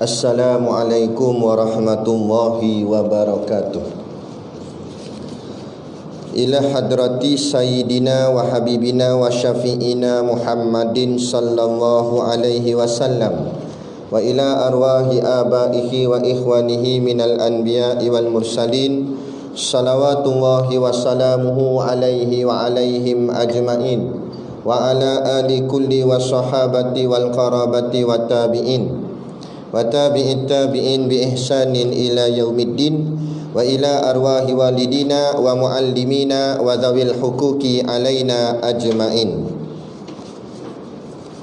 Assalamualaikum warahmatullahi wabarakatuh. Ila hadrati sayyidina wa habibina wa syafi'ina Muhammadin sallallahu alaihi wasallam wa ila arwahi abaihi wa ikhwanihi minal anbiya'i wal mursalin salawatullahi wa salamuhu alaihi wa alaihim ajma'in wa ala ali kulli wa sahabati wal qarabati wa tabi'in wa tabi'it tabi'in bi ihsanin ila yaumiddin wa ila arwahi walidina wa muallimina wa dhawil huquqi alaina ajma'in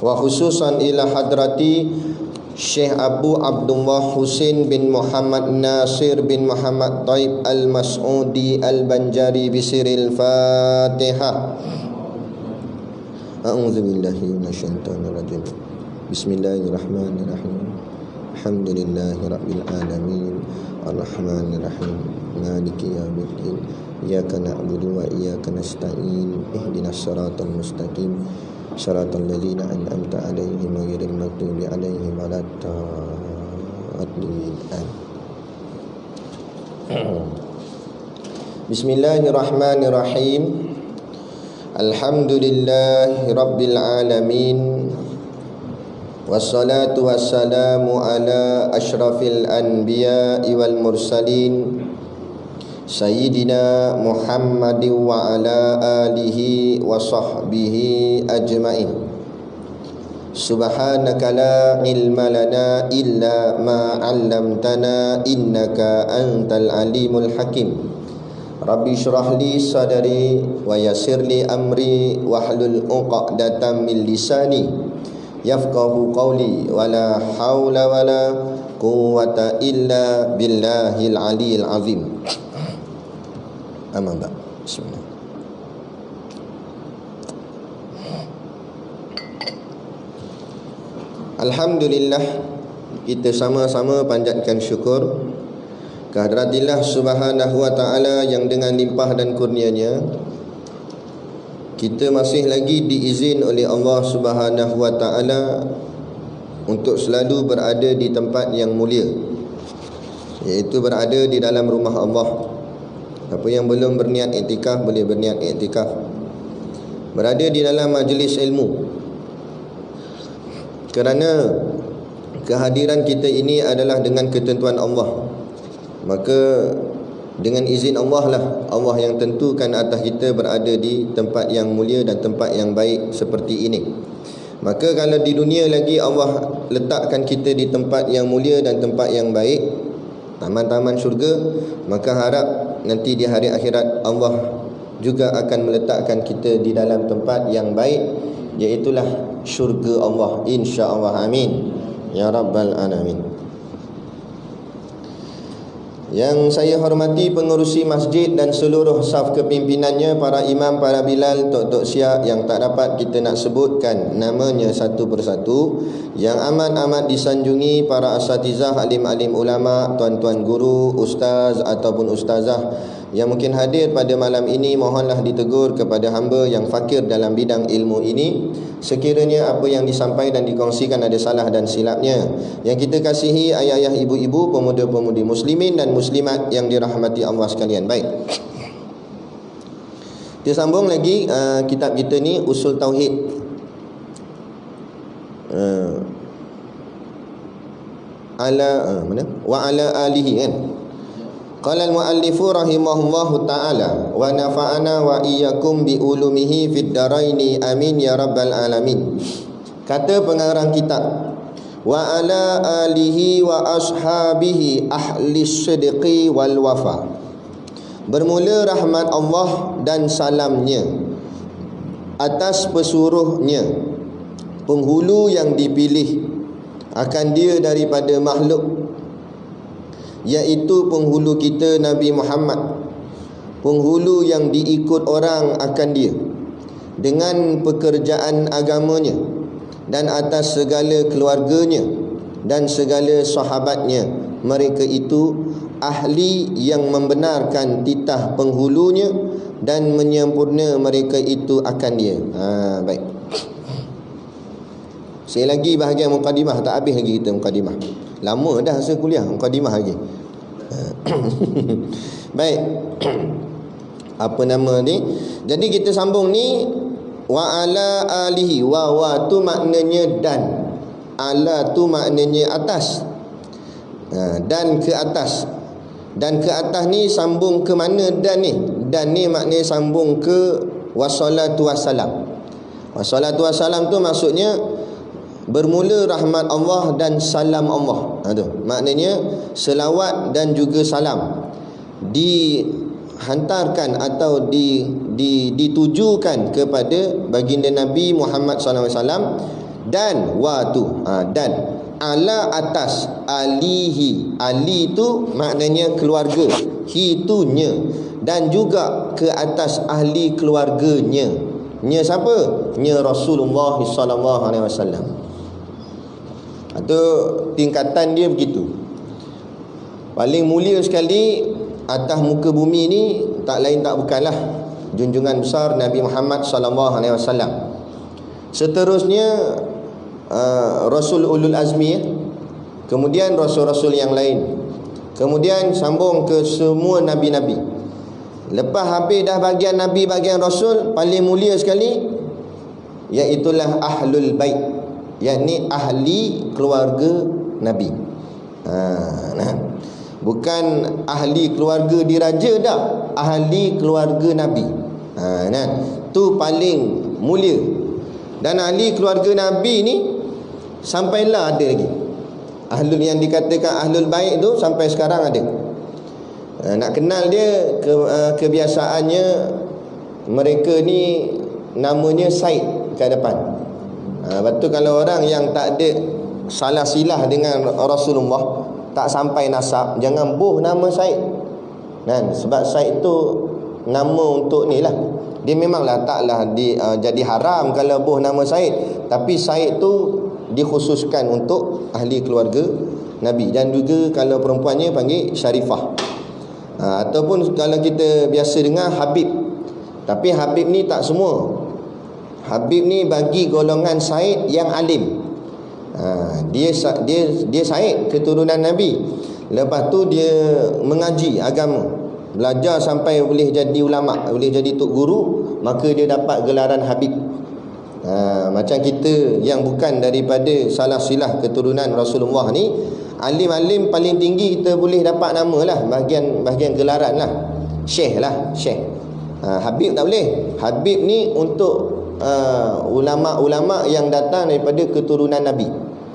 wa khususan ila hadrati Syekh Abu Abdullah Husin bin Muhammad Nasir bin Muhammad Taib Al-Mas'udi Al-Banjari bisiril Fatihah. A'udzu billahi minasyaitonir rajim. Bismillahirrahmanirrahim. Alhamdulillahi rabbil alamin. Ar-Rahmanir Rahim. Maliki yaumiddin. Iyyaka na'budu wa iyyaka nasta'in. Ihdinas siratal mustaqim. Shiratal ladzina an'amta 'alaihim ghairil maghdubi 'alaihim waladdallin. Bismillahirrahmanirrahim. Alhamdulillahi rabbil alamin. Wassalatu wassalamu ala ashrafil anbiya'i wal mursalin Sayyidina Muhammadin wa ala alihi wa sahbihi ajma'in. Subhanaka la ilma lana illa ma 'allamtana innaka antal alimul hakim. Rabbi shrah li sadri wa yassir li amri wahlul 'uqdatam min lisani yafqahu qawli wala haula wala quwwata illa billahil aliyil azim. Amma ba'd. Bismillah. Alhamdulillah, kita sama-sama panjatkan syukur kehadirat Subhanahu wa ta'ala yang dengan limpah dan kurnianya kita masih lagi diizin oleh Allah Subhanahu wa ta'ala untuk selalu berada di tempat yang mulia, iaitu berada di dalam rumah Allah. Apa yang belum berniat iktikaf boleh berniat iktikaf. Berada di dalam majlis ilmu, kerana kehadiran kita ini adalah dengan ketentuan Allah. Maka dengan izin Allah lah, Allah yang tentukan atas kita berada di tempat yang mulia dan tempat yang baik seperti ini. Maka kalau di dunia lagi Allah letakkan kita di tempat yang mulia dan tempat yang baik, taman-taman syurga, maka harap nanti di hari akhirat Allah juga akan meletakkan kita di dalam tempat yang baik, iaitulah syurga Allah, insya-Allah. Amin ya rabbal alamin. Yang saya hormati pengerusi masjid dan seluruh saf kepimpinannya, para imam, para bilal, tok-tok syiah yang tak dapat kita nak sebutkan namanya satu persatu, yang amat-amat disanjungi para asatizah, alim-alim ulama, tuan-tuan guru, ustaz ataupun ustazah yang mungkin hadir pada malam ini, mohonlah ditegur kepada hamba yang fakir dalam bidang ilmu ini. Sekiranya apa yang disampaikan dan dikongsikan ada salah dan silapnya, yang kita kasihi ayah-ayah, ibu-ibu, pemuda-pemudi muslimin dan muslimat yang dirahmati Allah sekalian. Baik, kita sambung lagi kitab kita ni, Usul Tauhid. Wa ala alihi kan. Qala al-muallifu rahimahullahu ta'ala wa nafa'ana wa iyyakum bi ulumihi fid daraini amin ya rabbal alamin. Kata pengarang kitab, wa ala alihi wa ashabihi ahli sidqi wal wafa. Bermula rahmat Allah dan salamnya atas pesuruhnya, penghulu yang dipilih akan dia daripada makhluk, iaitu penghulu kita Nabi Muhammad, penghulu yang diikut orang akan dia dengan pekerjaan agamanya, dan atas segala keluarganya dan segala sahabatnya. Mereka itu ahli yang membenarkan titah penghulunya dan menyempurna mereka itu akan dia. Baik. Saya lagi bahagian mukadimah, tak habis lagi kita mukadimah. Lama dah saya kuliah mukadimah lagi. Baik. Apa nama ni? Jadi kita sambung ni, wa ala alihi. Wa tu maknanya dan. Ala tu maknanya atas. Dan ke atas. Dan ke atas ni sambung ke mana dan ni? Dan ni maknanya sambung ke wassalatu wassalam. Wassalatu wassalam tu maksudnya bermula rahmat Allah dan salam Allah. Tu maknanya selawat dan juga salam dihantarkan atau ditujukan kepada baginda Nabi Muhammad SAW. Dan dan ala atas alihi. Ali tu maknanya keluarga, hi tu nya, dan juga ke atas ahli keluarganya. Nya siapa? Nya Rasulullah sallallahu alaihi wasallam. Itu tingkatan dia begitu. Paling mulia sekali atas muka bumi ni tak lain tak bukanlah junjungan besar Nabi Muhammad sallallahu alaihi wasallam. Seterusnya Rasul Ulul Azmi, kemudian rasul-rasul yang lain, kemudian sambung ke semua nabi-nabi. Lepas habis dah bagian nabi, bagian rasul, paling mulia sekali iaitulah Ahlul Bait, yakni ahli keluarga Nabi. Bukan ahli keluarga diraja dah, ahli keluarga Nabi. Tu paling mulia. Dan ahli keluarga Nabi ni sampailah ada lagi. Ahlul yang dikatakan Ahlul Bait tu sampai sekarang ada. Nak kenal dia, kebiasaannya mereka ni namanya Said kat depan. Lepas tu kalau orang yang tak ada salah silah dengan Rasulullah, tak sampai nasab, jangan buh nama Said. Sebab Said tu nama untuk ni lah. Dia memanglah taklah jadi haram kalau buh nama Said, tapi Said tu dikhususkan untuk ahli keluarga Nabi. Dan juga kalau perempuannya panggil Syarifah. Ataupun kalau kita biasa dengar Habib. Tapi Habib ni tak semua. Habib ni bagi golongan Said yang alim. Dia Said keturunan Nabi. Lepas tu dia mengaji agama, belajar sampai boleh jadi ulama, boleh jadi tok guru, maka dia dapat gelaran Habib. Macam kita yang bukan daripada salah silah keturunan Rasulullah ni, alim-alim paling tinggi kita boleh dapat nama lah, bahagian gelaran lah, Syekh lah, Syekh. Habib tak boleh. Habib ni untuk ulama-ulama yang datang daripada keturunan Nabi.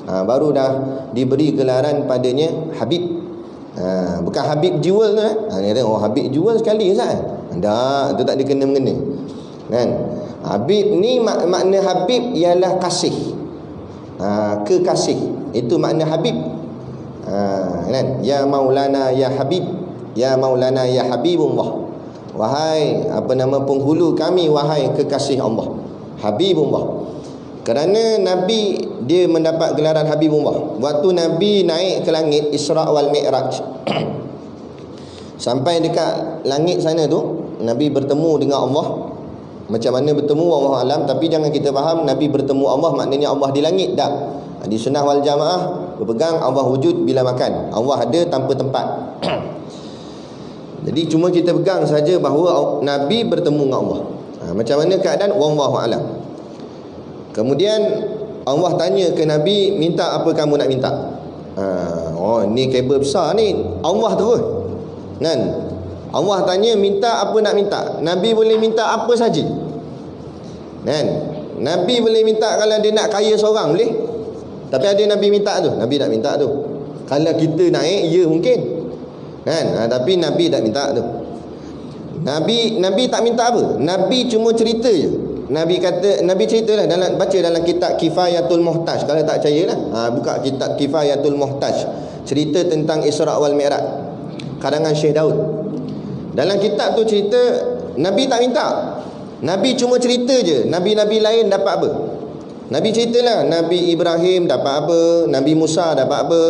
Baru dah diberi gelaran padanya Habib. Bukan Habib jual tu. Ni kata, oh Habib jual sekali Ustaz. Tak, tu tak ada kena-mengena. Kan? Habib ni makna Habib ialah kasih. Kekasih. Itu makna Habib. Kan? Ya Maulana ya Habib, ya Maulana ya Habibullah. Wahai penghulu kami, wahai kekasih Allah, Habibullah. Kerana Nabi dia mendapat gelaran Habibullah waktu Nabi naik ke langit Isra wal Mi'raj. Sampai dekat langit sana tu Nabi bertemu dengan Allah. Macam mana bertemu Allah alam, tapi jangan kita faham Nabi bertemu Allah maknanya Allah di langit. Tak. Di sunnah wal jamaah berpegang Allah wujud bila makan. Allah ada tanpa tempat. Jadi cuma kita pegang saja bahawa Nabi bertemu dengan Allah. Macam mana keadaan, wallahu alam. Kemudian Allah tanya ke Nabi, minta apa kamu nak minta? Oh ni kabel besar ni, Allah terus. Kan? Allah tanya minta apa nak minta. Nabi boleh minta apa saja. Kan? Nabi boleh minta kalau dia nak kaya seorang boleh. Tapi ada Nabi minta tu, Nabi tak minta tu. Kalau kita naik, ya mungkin. Kan? Tapi Nabi tak minta tu. Nabi tak minta apa? Nabi cuma cerita je. Nabi kata, Nabi ceritalah baca dalam kitab Kifayatul Muhtaj. Kalau tak percayalah, buka kitab Kifayatul Muhtaj. Cerita tentang Isra wal Mi'raj, karangan Syekh Daud. Dalam kitab tu cerita Nabi tak minta. Nabi cuma cerita je. Nabi-nabi lain dapat apa? Nabi ceritalah, Nabi Ibrahim dapat apa, Nabi Musa dapat apa.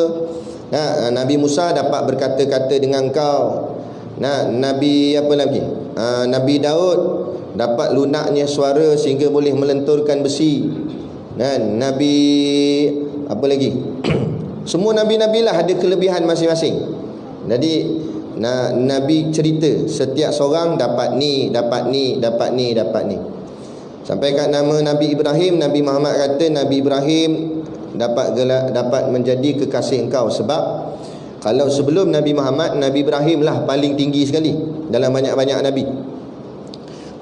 Nabi Musa dapat berkata-kata dengan kau. Nabi apa lagi? Nabi Daud dapat lunaknya suara sehingga boleh melenturkan besi. Dan Nabi apa lagi? Semua Nabi-Nabi lah ada kelebihan masing-masing. Jadi Nabi cerita setiap seorang dapat ni, dapat ni, dapat ni, dapat ni. Sampai kat nama Nabi Ibrahim, Nabi Muhammad kata Nabi Ibrahim dapat menjadi kekasih engkau. Sebab kalau sebelum Nabi Muhammad, Nabi Ibrahim lah paling tinggi sekali dalam banyak-banyak Nabi.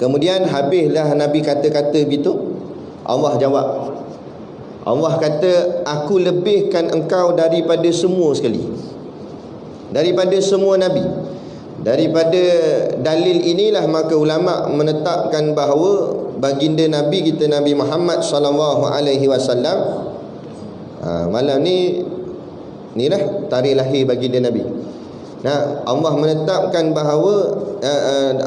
Kemudian habislah Nabi kata-kata begitu, Allah jawab. Allah kata, aku lebihkan engkau daripada semua sekali, daripada semua Nabi. Daripada dalil inilah maka ulama menetapkan bahawa baginda Nabi kita Nabi Muhammad sallallahu alaihi wasallam, malam ni inilah tarikh lahir baginda Nabi. Allah menetapkan bahawa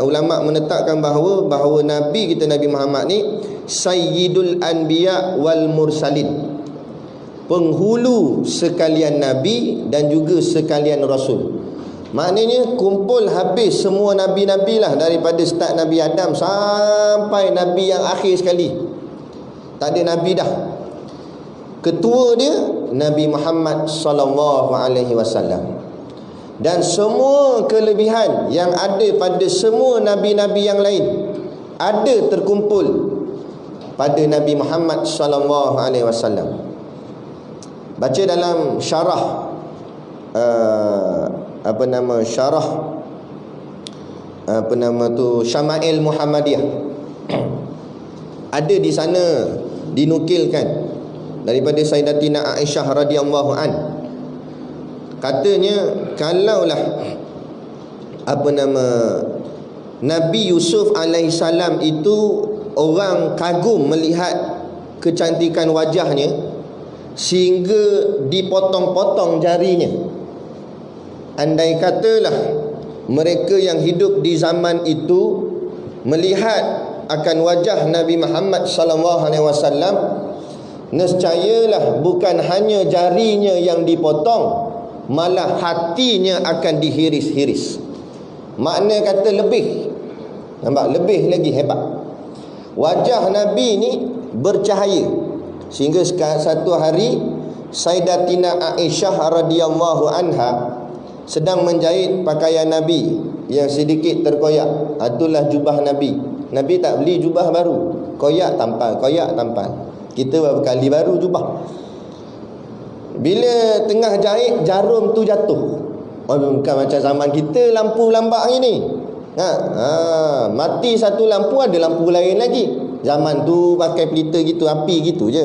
ulama menetapkan bahawa Nabi kita Nabi Muhammad ni Sayyidul Anbiya wal Mursalin, penghulu sekalian Nabi dan juga sekalian Rasul. Maknanya kumpul habis semua Nabi-Nabi lah, daripada start Nabi Adam sampai Nabi yang akhir sekali. Tak ada Nabi dah. Ketua dia Nabi Muhammad sallallahu alaihi wasallam. Dan semua kelebihan yang ada pada semua Nabi-Nabi yang lain ada terkumpul pada Nabi Muhammad sallallahu alaihi wasallam. Baca dalam syarah Syama'il Muhammadiyah. Ada di sana dinukilkan daripada Sayyidatina Aisyah radhiyallahu an. Katanya kalaulah Nabi Yusuf alaihissalam itu orang kagum melihat kecantikan wajahnya sehingga dipotong-potong jarinya. Andai katalah mereka yang hidup di zaman itu melihat akan wajah Nabi Muhammad sallallahu alaihi wasallam, nescayalah bukan hanya jarinya yang dipotong, malah hatinya akan dihiris-hiris. Makna kata lebih, nampak, lebih lagi hebat. Wajah Nabi ni bercahaya sehingga satu hari Sayyidatina Aisyah radhiyallahu anha sedang menjahit pakaian Nabi yang sedikit terkoyak. Itulah jubah Nabi. Nabi tak beli jubah baru, koyak tampal, koyak tampal. Kita berapa kali baru jubah. Bila tengah jahit, jarum tu jatuh. Bukan macam zaman kita lampu lambak ni. Mati satu lampu, ada lampu lain lagi. Zaman tu pakai pelita gitu, api gitu je.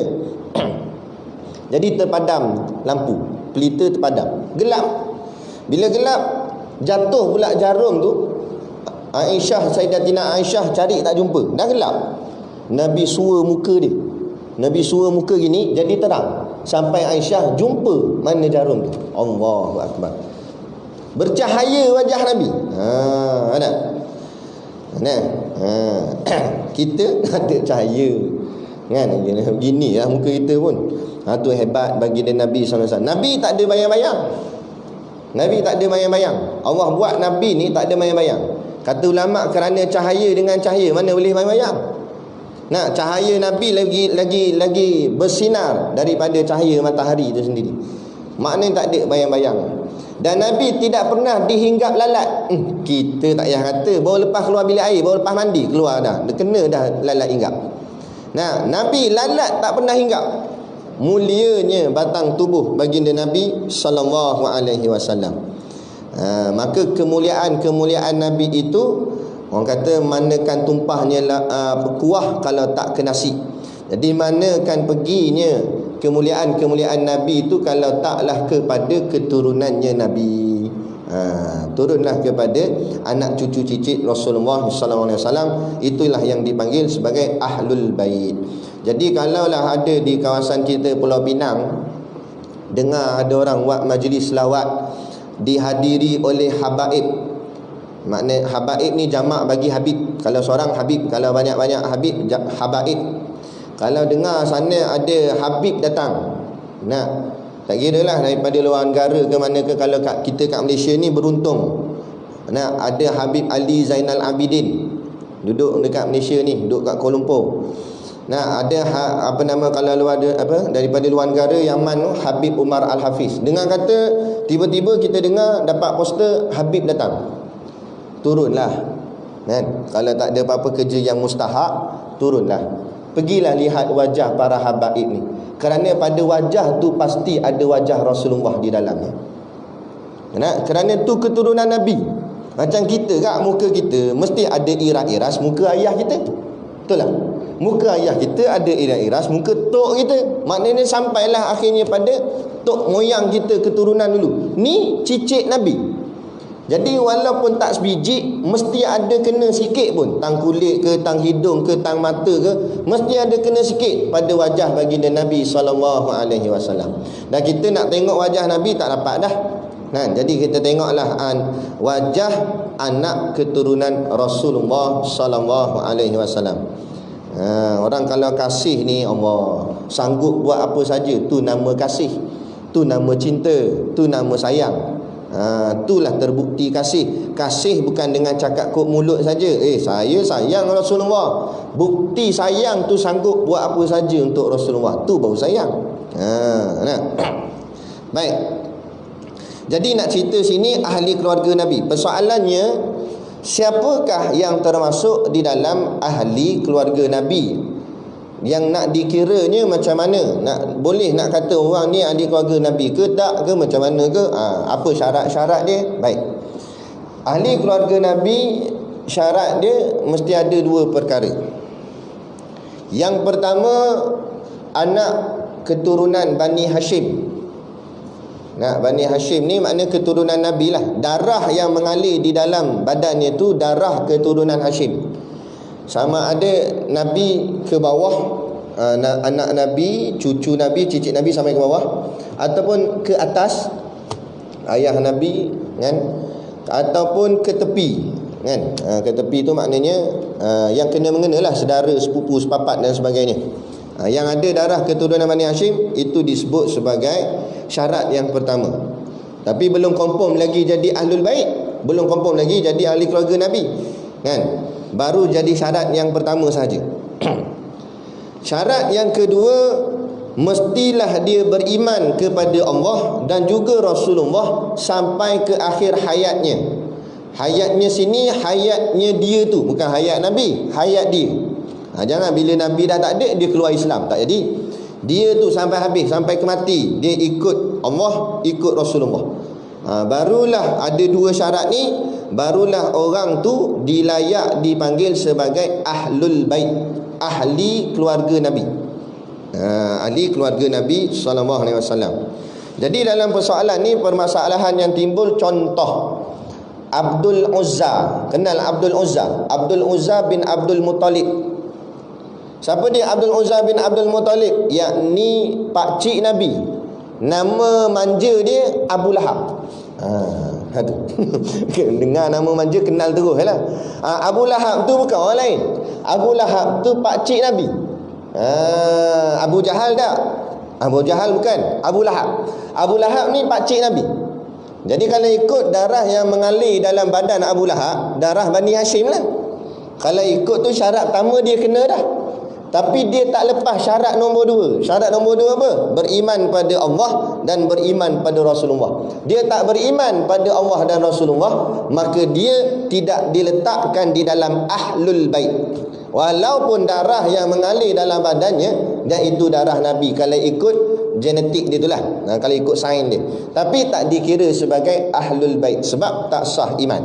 Jadi terpadam lampu, pelita terpadam, gelap. Bila gelap, jatuh pula jarum tu. Sayyidatina Aisyah cari tak jumpa, dah gelap. Nabi sua muka dia. Nabi sua muka gini, jadi terang. Sampai Aisyah jumpa mana jarum tu. Allahu Akbar. Bercahaya wajah Nabi. Kita ada cahaya kan, begini lah muka kita pun. Tu hebat baginda Nabi SAW. Nabi tak ada bayang-bayang. Nabi tak ada bayang-bayang. Allah buat Nabi ni tak ada bayang-bayang. Kata ulama, kerana cahaya dengan cahaya mana boleh bayang-bayang. Cahaya Nabi lagi bersinar daripada cahaya matahari itu sendiri. Maknanya tak ada bayang-bayang. Dan Nabi tidak pernah dihinggap lalat. Kita tak payah kata, baru lepas keluar bilik air, baru lepas mandi keluar dah, kena dah lalat hinggap. Nabi lalat tak pernah hinggap. Mulianya batang tubuh baginda Nabi sallallahu alaihi wasallam. Maka kemuliaan Nabi itu, orang kata manakan tumpahnya kuah kalau tak ke nasi. Jadi manakan perginya kemuliaan Nabi itu kalau taklah kepada keturunannya Nabi. Turunlah kepada anak cucu cicit Rasulullah sallallahu alaihi wasallam. Itulah yang dipanggil sebagai Ahlul Bait. Jadi kalaulah ada di kawasan kita Pulau Pinang, dengar ada orang buat majlis selawat dihadiri oleh habaib. Makna habaib ni jamak bagi habib. Kalau seorang habib, kalau banyak-banyak habib, habaib. Kalau dengar sana ada habib datang, tak kira lah daripada luar negara ke mana ke, kalau kita kat Malaysia ni beruntung. Ada Habib Ali Zainal Abidin duduk dekat Malaysia ni, duduk kat Kuala Lumpur. Nah, ada apa nama kalau luar daripada luar negara Yaman tu, Habib Umar Al-Hafiz. Dengar kata tiba-tiba kita dengar dapat poster Habib datang. Turunlah. Kan? Kalau tak ada apa-apa kerja yang mustahak, turunlah. Pergilah lihat wajah para habaib ni. Kerana pada wajah tu pasti ada wajah Rasulullah di dalamnya. Kerana tu keturunan Nabi. Macam kita kat muka kita mesti ada iras-iras muka ayah kita. Betul tak? Muka ayah kita ada iras-iras muka tok kita. Maknanya sampailah akhirnya pada tok moyang kita keturunan dulu. Ni cicit Nabi. Jadi walaupun tak sebiji, mesti ada kena sikit pun. Tang kulit ke, tang hidung ke, tang mata ke, mesti ada kena sikit pada wajah baginda Nabi SAW. Dan kita nak tengok wajah Nabi tak dapat dah. Jadi kita tengoklah wajah anak keturunan Rasulullah SAW. Orang kalau kasih ni, Allah sanggup buat apa saja. Tu nama kasih, tu nama cinta, tu nama sayang. Itulah terbukti kasih. Kasih bukan dengan cakap kok mulut saja. Saya sayang Rasulullah. Bukti sayang tu sanggup buat apa saja untuk Rasulullah. Tu baru sayang. Baik. Jadi nak cerita sini ahli keluarga Nabi. Persoalannya, siapakah yang termasuk di dalam ahli keluarga Nabi? Yang nak dikiranya macam mana? Boleh nak kata orang ni ahli keluarga Nabi ke tak ke, macam mana ke? Apa syarat-syarat dia? Baik. Ahli keluarga Nabi, syarat dia mesti ada dua perkara. Yang pertama, anak keturunan Bani Hashim. Bani Hashim ni makna keturunan Nabi lah. Darah yang mengalir di dalam badannya tu darah keturunan Hashim. Sama ada Nabi ke bawah, anak Nabi, cucu Nabi, cicit Nabi sampai ke bawah, ataupun ke atas ayah Nabi, kan? Ataupun ke tepi, kan? Ke tepi tu maknanya yang kena mengenalah, saudara, sepupu, sepapat dan sebagainya. Yang ada darah keturunan Bani Hashim itu disebut sebagai syarat yang pertama. Tapi belum confirm lagi jadi ahlul bait, belum confirm lagi jadi ahli keluarga Nabi, kan? Baru jadi syarat yang pertama saja. Syarat yang kedua, mestilah dia beriman kepada Allah dan juga Rasulullah sampai ke akhir hayatnya. Hayatnya sini, hayatnya dia tu, bukan hayat Nabi, hayat dia. Jangan bila Nabi dah tak ada, dia keluar Islam. Tak jadi. Dia tu sampai habis, sampai ke mati, dia ikut Allah, ikut Rasulullah. Barulah ada dua syarat ni, barulah orang tu dilayak dipanggil sebagai ahlul bait, ahli keluarga Nabi. Ahli keluarga Nabi SAW. Jadi dalam persoalan ni, permasalahan yang timbul, contoh Abdul Uzza. Kenal Abdul Uzza? Abdul Uzza bin Abdul Muttalib. Siapa dia Abdul Uzza bin Abdul Muttalib? Yakni pakcik Nabi. Nama manja dia Abu Lahab. Dengar nama manja kenal terus lah. Abu Lahab tu bukan orang lain. Abu Lahab tu pakcik Nabi. Abu Jahal tak? Abu Jahal bukan. Abu Lahab. Abu Lahab ni pakcik Nabi. Jadi kalau ikut darah yang mengalir dalam badan Abu Lahab, darah Bani Hashim lah. Kalau ikut tu syarat pertama dia kena dah. Tapi dia tak lepas syarat nombor dua. Syarat nombor dua apa? Beriman pada Allah dan beriman pada Rasulullah. Dia tak beriman pada Allah dan Rasulullah, maka dia tidak diletakkan di dalam ahlul bait. Walaupun darah yang mengalir dalam badannya, dan itu darah Nabi, kalau ikut genetik dia itulah, kalau ikut sains dia, tapi tak dikira sebagai ahlul bait sebab tak sah iman.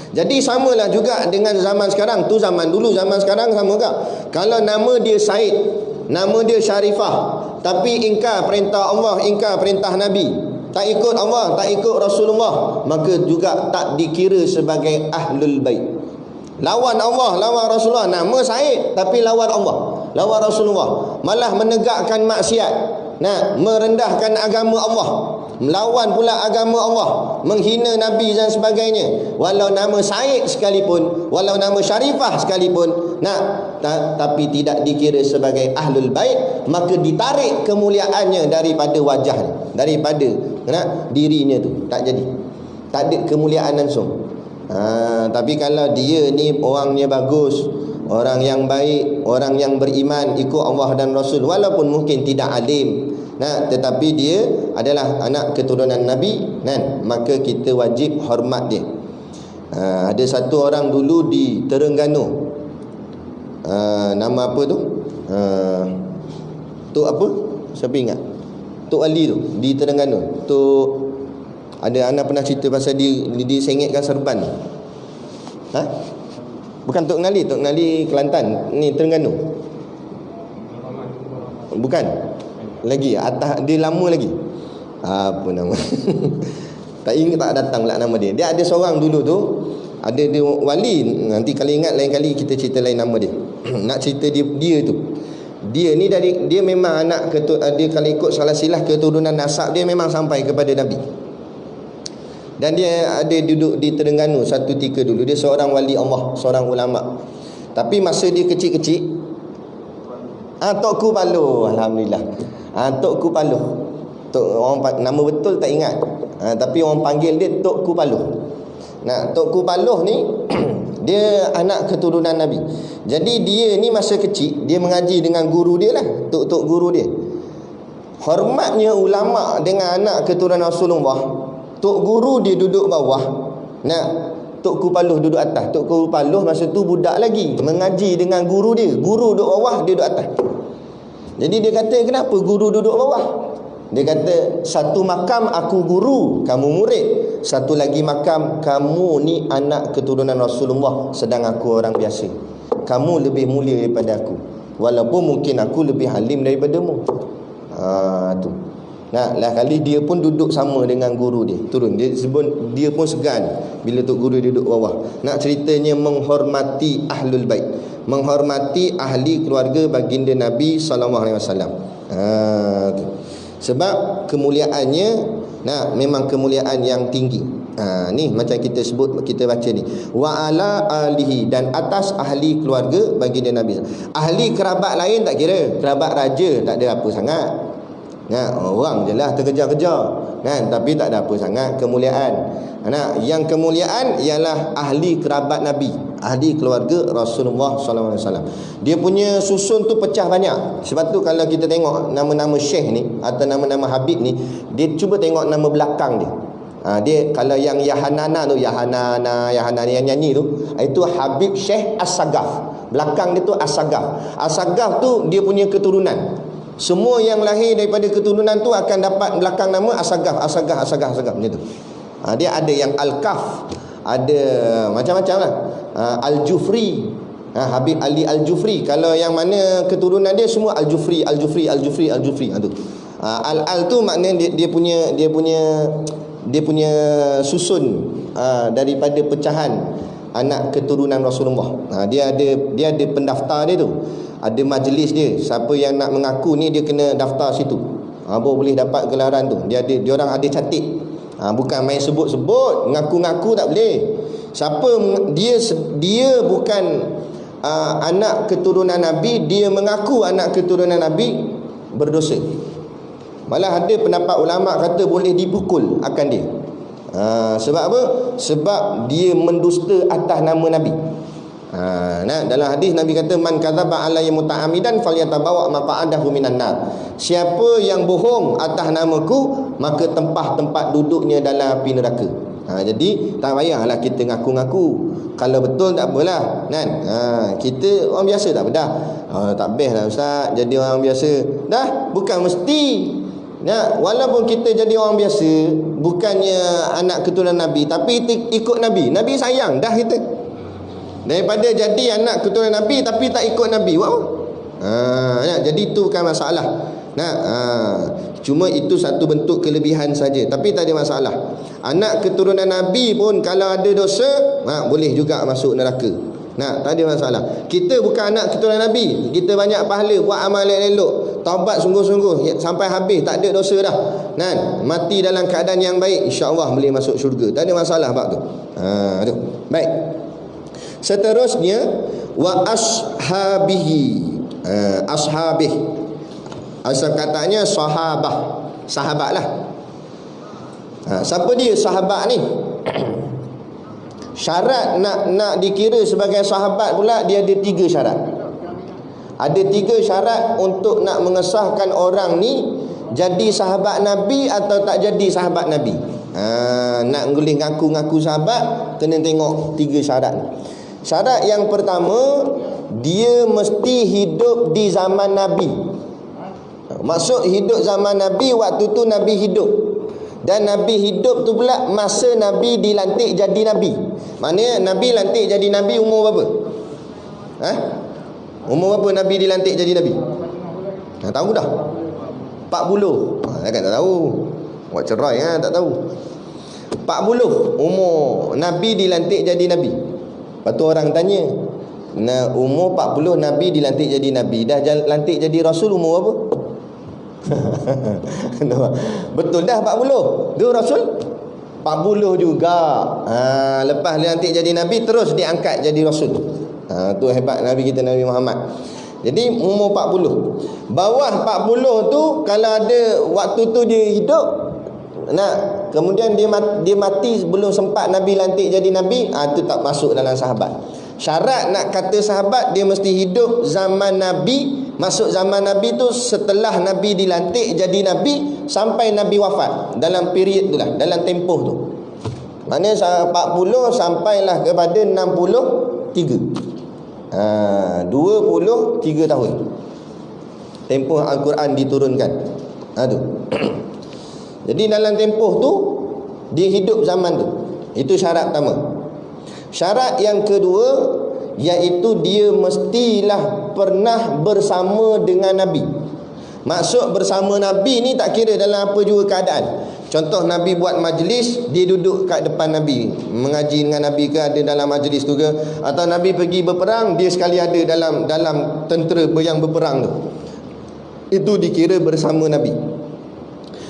Jadi samalah juga dengan zaman sekarang. Tu zaman dulu, zaman sekarang sama tak? Kalau nama dia Said, nama dia Syarifah, tapi ingkar perintah Allah, ingkar perintah Nabi, tak ikut Allah, tak ikut Rasulullah, maka juga tak dikira sebagai ahlul bait. Lawan Allah, lawan Rasulullah. Nama Said tapi lawan Allah, lawan Rasulullah, malah menegakkan maksiat, merendahkan agama Allah, melawan pula agama Allah, menghina Nabi dan sebagainya. Walau nama Said sekalipun, walau nama Syarifah sekalipun, tapi tidak dikira sebagai ahlul bait, maka ditarik kemuliaannya daripada wajahnya, daripada dirinya tu. Tak jadi, tak ada kemuliaan langsung. Tapi kalau dia ni orangnya bagus, orang yang baik, orang yang beriman, ikut Allah dan Rasul, walaupun mungkin tidak alim, tetapi dia adalah anak keturunan Nabi, maka kita wajib hormat dia. Ada satu orang dulu di Terengganu, nama apa tu? Tok apa? Siapa ingat? Tok Ali tu di Terengganu. Tok, ada anak pernah cerita pasal dia sengitkan serban. Bukan Tok Ngali, Tok Ngali Kelantan, ni Terengganu. Bukan. Lagi atas, dia lama lagi. Apa nama? Tak ingat, tak datang pula nama dia. Dia ada seorang dulu tu, ada dia wali. Nanti kalau ingat lain kali kita cerita lain nama dia. Nak cerita dia tu. Dia ni dia memang anak dia kalau ikut salah silah keturunan nasab dia memang sampai kepada Nabi. Dan dia ada duduk di Terengganu satu ketika dulu. Dia seorang wali Allah, seorang ulama. Tapi masa dia kecil-kecil, Tok Kupaloh, alhamdulillah. Tok Kupaloh. Orang nama betul tak ingat. Tapi orang panggil dia Tok Kupaloh. Tok Kupaloh ni dia anak keturunan Nabi. Jadi dia ni masa kecil dia mengaji dengan guru dia lah, tok guru dia. Hormatnya ulama dengan anak keturunan Rasulullah. Tok guru dia duduk bawah, Tok Kupaloh duduk atas. Tok Kupaloh masa tu budak lagi, mengaji dengan guru dia. Guru duduk bawah, dia duduk atas. Jadi dia kata, kenapa guru duduk bawah? Dia kata, satu makam aku guru, kamu murid. Satu lagi makam, kamu ni anak keturunan Rasulullah, sedang aku orang biasa. Kamu lebih mulia daripada aku, walaupun mungkin aku lebih alim daripadamu. Tu. Lah kali dia pun duduk sama dengan guru dia. Turun dia sebut, dia pun segan bila tok guru dia duduk bawah. Nak ceritanya menghormati ahlul bait, menghormati ahli keluarga baginda Nabi sallallahu alaihi wasallam. Sebab kemuliaannya memang kemuliaan yang tinggi. Ni macam kita sebut, kita baca ni, wa ala alihi, dan atas ahli keluarga baginda Nabi. Ahli kerabat lain tak kira, kerabat raja tak ada apa sangat. Orang je lah terkejar-kejar, tapi tak ada apa sangat kemuliaan. Yang kemuliaan ialah ahli kerabat Nabi, ahli keluarga Rasulullah SAW. Dia punya susun tu pecah banyak. Sebab tu kalau kita tengok nama-nama syekh ni atau nama-nama Habib ni, dia cuba tengok nama belakang dia. Dia kalau yang Yahanana tu, Yahanana yang nyanyi tu, itu Habib Syekh As-Sagaf. Belakang dia tu As-Sagaf. As-Sagaf tu dia punya keturunan. Semua yang lahir daripada keturunan tu akan dapat belakang nama As-Sagaf, As-Sagaf, As-Sagaf, As-Sagaf macam tu. Dia ada yang Al-Kaf, ada macam-macam lah. Al-Jufri, Habib Ali Al-Jufri. Kalau yang mana keturunan dia semua Al-Jufri, Al-Jufri, Al-Jufri, Al-Jufri. Tu. Al-Al tu maknanya dia punya susun daripada pecahan anak keturunan Rasulullah. Dia ada pendaftar dia tu. Ada majlis dia. Siapa yang nak mengaku ni dia kena daftar situ. Baru boleh dapat gelaran tu. Dia orang ada catik. Bukan main sebut-sebut, ngaku-ngaku tak boleh. Siapa dia bukan anak keturunan Nabi, dia mengaku anak keturunan Nabi, berdosa. Malah ada pendapat ulama kata boleh dipukul akan dia. Sebab apa? Sebab dia mendusta atas nama Nabi. Dalam hadis Nabi kata, man kadzaba alayya muta'ammidan falyatabawa maq'adahu minan nar. Siapa yang bohong atas namaku, maka tempat duduknya dalam api neraka. Jadi tak payahlah kita ngaku-ngaku. Kalau betul tak apalah, kan? Kita orang biasa tak apa dah. Tak best lah ustaz jadi orang biasa. Dah, bukan mesti. Walaupun kita jadi orang biasa, bukannya anak keturunan Nabi, tapi ikut Nabi. Nabi sayang dah kita. Daripada jadi anak keturunan Nabi tapi tak ikut Nabi, jadi itu bukan masalah. Cuma itu satu bentuk kelebihan saja, tapi tak ada masalah. Anak keturunan Nabi pun kalau ada dosa, boleh juga masuk neraka. Tak ada masalah. Kita bukan anak keturunan Nabi, kita banyak pahala, buat amal elok, taubat sungguh-sungguh sampai habis, tak ada dosa dah. Mati dalam keadaan yang baik, insya-Allah boleh masuk syurga. Tak ada masalah bab tu. Baik. Seterusnya wa ashabihi. Ashabih. Asal katanya sahabah. Sahabat lah. Siapa dia sahabat ni? Syarat nak dikira sebagai sahabat pula, dia ada 3 syarat. Ada 3 syarat untuk nak mengesahkan orang ni jadi sahabat Nabi atau tak jadi sahabat Nabi. Nak boleh ngaku-ngaku sahabat, kena tengok 3 syarat. Syarat yang pertama, dia mesti hidup di zaman Nabi. Maksud hidup zaman Nabi, waktu tu Nabi hidup. Dan Nabi hidup tu pula masa Nabi dilantik jadi Nabi. Maknanya Nabi lantik jadi Nabi umur berapa? Umur berapa Nabi dilantik jadi Nabi? Tahu dah? 40. Kan tak tahu. Buat cerai tak tahu. 40 umur Nabi dilantik jadi Nabi. Lepas tu orang tanya, umur 40 Nabi dilantik jadi Nabi, dah lantik jadi Rasul umur apa? Betul dah 40. Dia Rasul 40 juga. Lepas dia nanti jadi Nabi, terus diangkat jadi Rasul. Tu hebat Nabi kita, Nabi Muhammad. Jadi umur 40. Bawah 40 tu, kalau ada waktu tu dia hidup, kemudian dia mati sebelum sempat Nabi lantik jadi Nabi, tu tak masuk dalam sahabat. Syarat nak kata sahabat, dia mesti hidup zaman Nabi. Masuk zaman Nabi tu setelah Nabi dilantik jadi Nabi sampai Nabi wafat. Dalam period tu lah, dalam tempoh tu. Maknanya 40 sampailah kepada 63. 23 tahun tempoh Al-Quran diturunkan. Tu. Jadi dalam tempoh tu dia hidup zaman tu. Itu syarat pertama. Syarat yang kedua, iaitu dia mestilah pernah bersama dengan Nabi. Maksud bersama Nabi ni tak kira dalam apa juga keadaan. Contoh Nabi buat majlis, dia duduk kat depan Nabi, mengaji dengan Nabi ke, ada dalam majlis tu ke, atau Nabi pergi berperang, dia sekali ada dalam tentera yang berperang tu. Itu dikira bersama Nabi.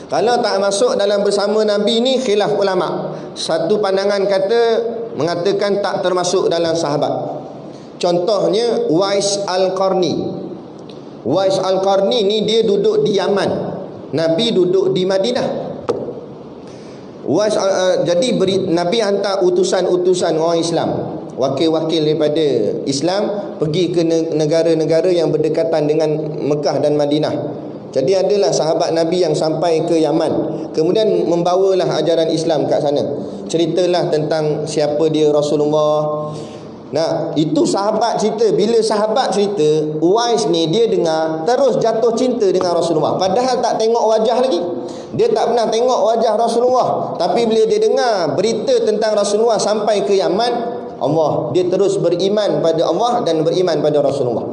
Kalau tak masuk dalam bersama Nabi ni, khilaf ulama. Satu pandangan mengatakan tak termasuk dalam sahabat. Contohnya Wais Al-Qarni. Wais Al-Qarni ni dia duduk di Yaman, Nabi duduk di Madinah. Jadi Nabi hantar utusan-utusan orang Islam, wakil-wakil daripada Islam, pergi ke negara-negara yang berdekatan dengan Mekah dan Madinah. Jadi adalah sahabat Nabi yang sampai ke Yaman, kemudian membawalah ajaran Islam kat sana. Ceritalah tentang siapa dia Rasulullah. Itu sahabat cerita. Bila sahabat cerita, Uwais ni dia dengar, terus jatuh cinta dengan Rasulullah. Padahal tak tengok wajah lagi. Dia tak pernah tengok wajah Rasulullah. Tapi bila dia dengar berita tentang Rasulullah sampai ke Yaman, dia terus beriman pada Allah dan beriman pada Rasulullah.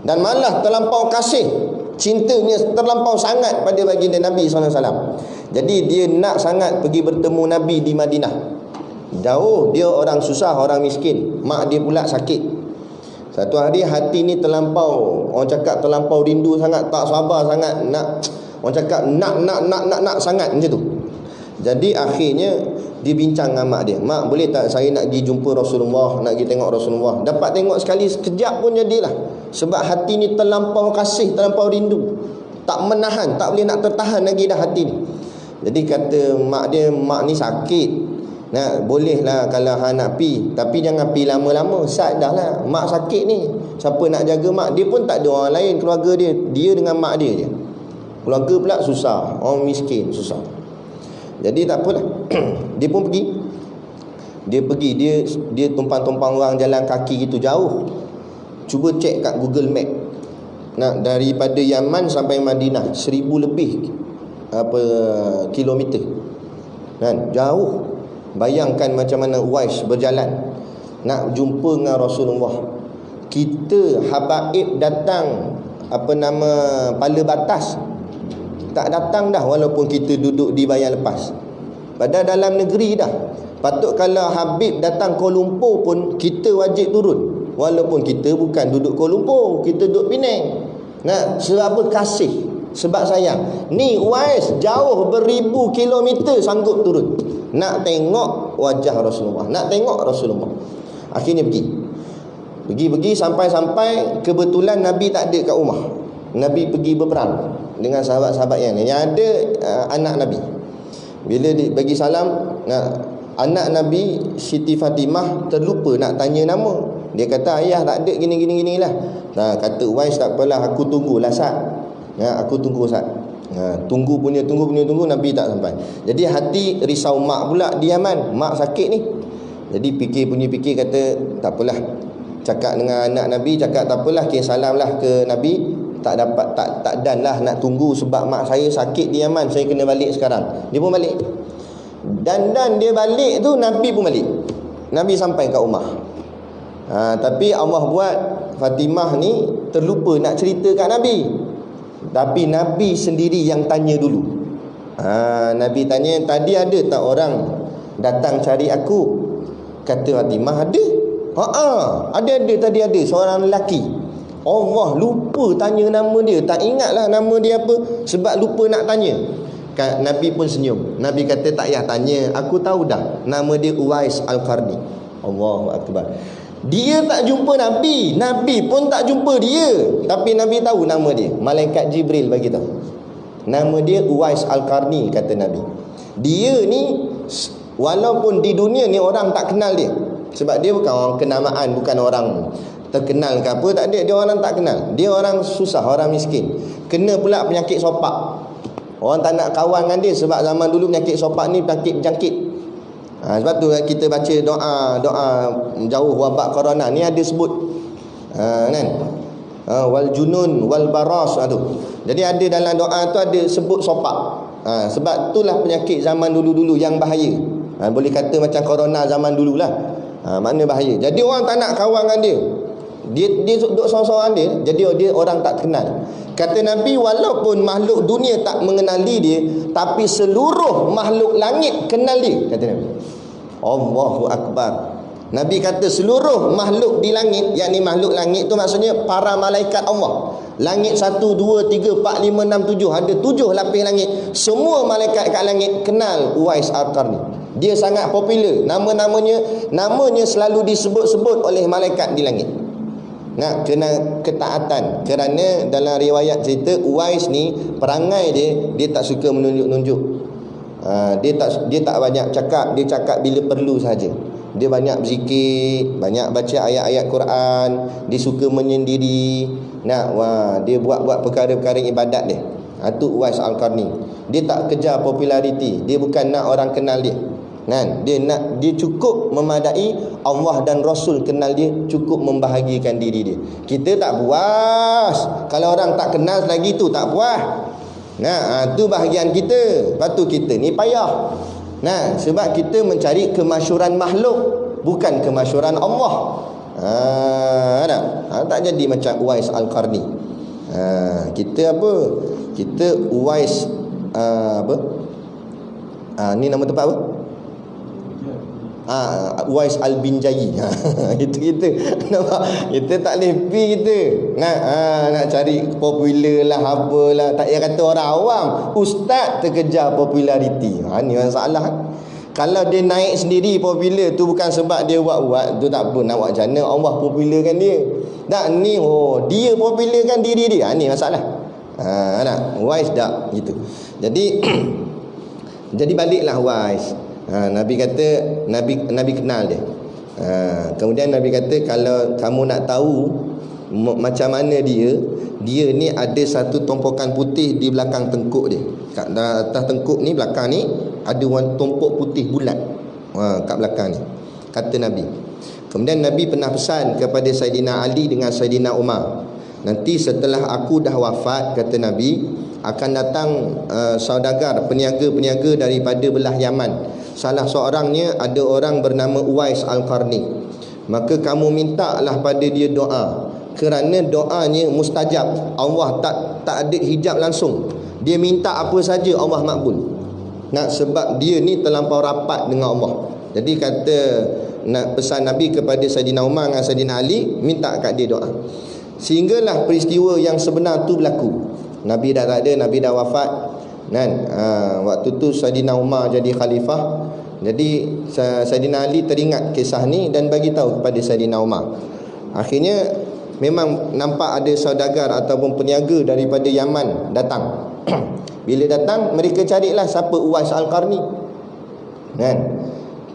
Dan malah terlampau kasih, cintanya terlampau sangat pada baginda Nabi SAW. Jadi dia nak sangat pergi bertemu Nabi di Madinah. Jauh, dia orang susah, orang miskin, mak dia pula sakit. Satu hari hati ni terlampau, orang cakap terlampau rindu sangat, tak sabar sangat nak, orang cakap nak sangat macam tu. Jadi akhirnya dia bincang dengan mak dia, mak boleh tak saya nak pergi jumpa Rasulullah, nak pergi tengok Rasulullah. Dapat tengok sekali sekejap pun jadilah. Sebab hati ni terlampau kasih, terlampau rindu, tak menahan, tak boleh nak tertahan lagi dah hati ni. Jadi kata mak dia, mak ni sakit, bolehlah kalau hang nak pi, tapi jangan pi lama-lama, sat dah lah, mak sakit ni, siapa nak jaga mak? Dia pun tak ada orang lain, keluarga dia dengan mak dia je. Keluarga pula susah, orang miskin susah. Jadi tak apalah. Dia pun pergi. Dia tumpang-tumpang orang jalan kaki gitu jauh. Cuba cek kat Google Map. Daripada Yaman sampai Madinah 1000 lebih kilometer. Kan? Jauh. Bayangkan macam mana Uwais berjalan nak jumpa dengan Rasulullah. Kita habaib datang pala batas, tak datang dah walaupun kita duduk di bayan lepas. Padahal dalam negeri dah. Patut kalau Habib datang Kuala Lumpur pun kita wajib turun, walaupun kita bukan duduk Kuala Lumpur, kita duduk Penang. Sebab apa? Kasih, sebab sayang. Ni Uwais jauh beribu kilometer sanggup turun nak tengok wajah Rasulullah, nak tengok Rasulullah. Akhirnya pergi sampai kebetulan Nabi tak ada kat rumah. Nabi pergi berperang dengan sahabat-sahabat yang ada anak Nabi. Bila bagi salam, anak Nabi Siti Fatimah terlupa nak tanya nama. Dia kata ayah tak ada gini lah. Kata Uwais, tak apalah, aku tunggulah sat. Aku tunggu sat. Tunggu Nabi tak sampai. Jadi hati risau mak pula di Yaman. Mak sakit ni. Jadi fikir kata tak apalah. Cakap dengan anak Nabi, cakap tak apalah, salam lah ke Nabi. Tak dapat, tak dan lah nak tunggu sebab mak saya sakit di Yaman, saya kena balik sekarang. Dia pun balik. Dan dia balik tu, Nabi pun balik. Nabi sampai kat rumah. Tapi Allah buat Fatimah ni terlupa nak cerita kat Nabi. Tapi Nabi sendiri yang tanya dulu. Nabi tanya, tadi ada tak orang datang cari aku? Kata Fatimah, ada. Ada tadi ada seorang lelaki. Allah lupa tanya nama dia. Tak ingatlah nama dia apa, sebab lupa nak tanya. Nabi pun senyum. Nabi kata, tak payah tanya, aku tahu dah. Nama dia Uwais Al-Qarni. Allahu Akbar. Dia tak jumpa Nabi, Nabi pun tak jumpa dia, tapi Nabi tahu nama dia. Malaikat Jibril bagi tahu. Nama dia Uwais Al-Qarni, kata Nabi. Dia ni walaupun di dunia ni orang tak kenal dia, sebab dia bukan orang kenamaan, bukan orang terkenal ke apa, tak ada. Dia orang tak kenal. Dia orang susah, orang miskin. Kena pula penyakit sopak. Orang tak nak kawan dengan dia, sebab zaman dulu penyakit sopak ni penyakit berjangkit. Sebab tu kita baca doa jauh wabak corona ni ada sebut. Kan? Wal junun wal baras tu. Jadi ada dalam doa tu ada sebut sopak. Sebab itulah penyakit zaman dulu-dulu yang bahaya. Boleh kata macam corona zaman dululah. Makna bahaya. Jadi orang tak nak kawan dengan dia. Dia duduk seorang-seorang dia. Jadi dia orang tak kenal. Kata Nabi, walaupun makhluk dunia tak mengenali dia, tapi seluruh makhluk langit kenal dia, kata Nabi. Allahu Akbar. Nabi kata seluruh makhluk di langit, yakni makhluk langit tu maksudnya para malaikat Allah. Langit 1, 2, 3, 4, 5, 6, 7. Ada 7 lapis langit. Semua malaikat kat langit kenal Uwais Al-Qarni. Dia sangat popular. Namanya selalu disebut-sebut oleh malaikat di langit. Kena ketaatan. Kerana dalam riwayat cerita, Uwais ni perangai dia tak suka menunjuk-nunjuk. Dia tak banyak cakap. Dia cakap bila perlu saja. Dia banyak berzikir, banyak baca ayat-ayat Quran. Dia suka menyendiri. Dia buat perkara-perkara ibadat dia. Itu Uwais Al-Qarni. Dia tak kejar populariti. Dia bukan nak orang kenal dia. Dia cukup memadai Allah dan Rasul kenal dia, cukup membahagiakan diri dia. Kita tak puas kalau orang tak kenal lagi, tu tak puas. Tu bahagian kita. Lepas tu kita ni payah. Sebab kita mencari kemasyhuran makhluk, bukan kemasyhuran Allah. Tak jadi macam Uwais Al-Qarni. Kita apa? Kita Uwais ni nama tempat apa? Uwais Al-Binjai. Itu kita nampak. Kita tak boleh pergi kita nak cari popular lah, apalah. Tak payah kata orang awam, ustaz terkejar populariti. Ni masalah. Kalau dia naik sendiri popular tu bukan sebab dia buat-buat, tu tak apa. Nak buat macam mana Allah popularkan dia. Ni dia popularkan diri dia. Ni masalah. Uwais tak gitu. Jadi jadi baliklah Uwais. Nabi kata, Nabi kenal dia. Kemudian Nabi kata, kalau kamu nak tahu macam mana dia ni ada satu tumpukan putih di belakang tengkuk dia. Kat atas tengkuk ni, belakang ni ada tumpuk putih bulat. Kat belakang ni, kata Nabi. Kemudian Nabi pernah pesan kepada Saidina Ali dengan Saidina Umar, nanti setelah aku dah wafat, kata Nabi, akan datang saudagar, peniaga-peniaga daripada belah Yaman. Salah seorangnya ada orang bernama Uwais Al-Qarni. Maka kamu mintalah pada dia doa, kerana doanya mustajab. Allah tak ada hijab langsung. Dia minta apa saja Allah makbul. Sebab dia ni terlampau rapat dengan Allah. Jadi kata pesan Nabi kepada Saidina Umar dan Saidina Ali, minta kat dia doa. Sehinggalah peristiwa yang sebenar tu berlaku. Nabi dah tak ada, Nabi dah wafat. Waktu tu Saidina Umar jadi khalifah. Jadi Saidina Ali teringat kisah ni dan bagi tahu kepada Saidina Umar. Akhirnya memang nampak ada saudagar ataupun peniaga daripada Yaman datang. Bila datang, mereka carilah siapa Uwais Al-Qarni.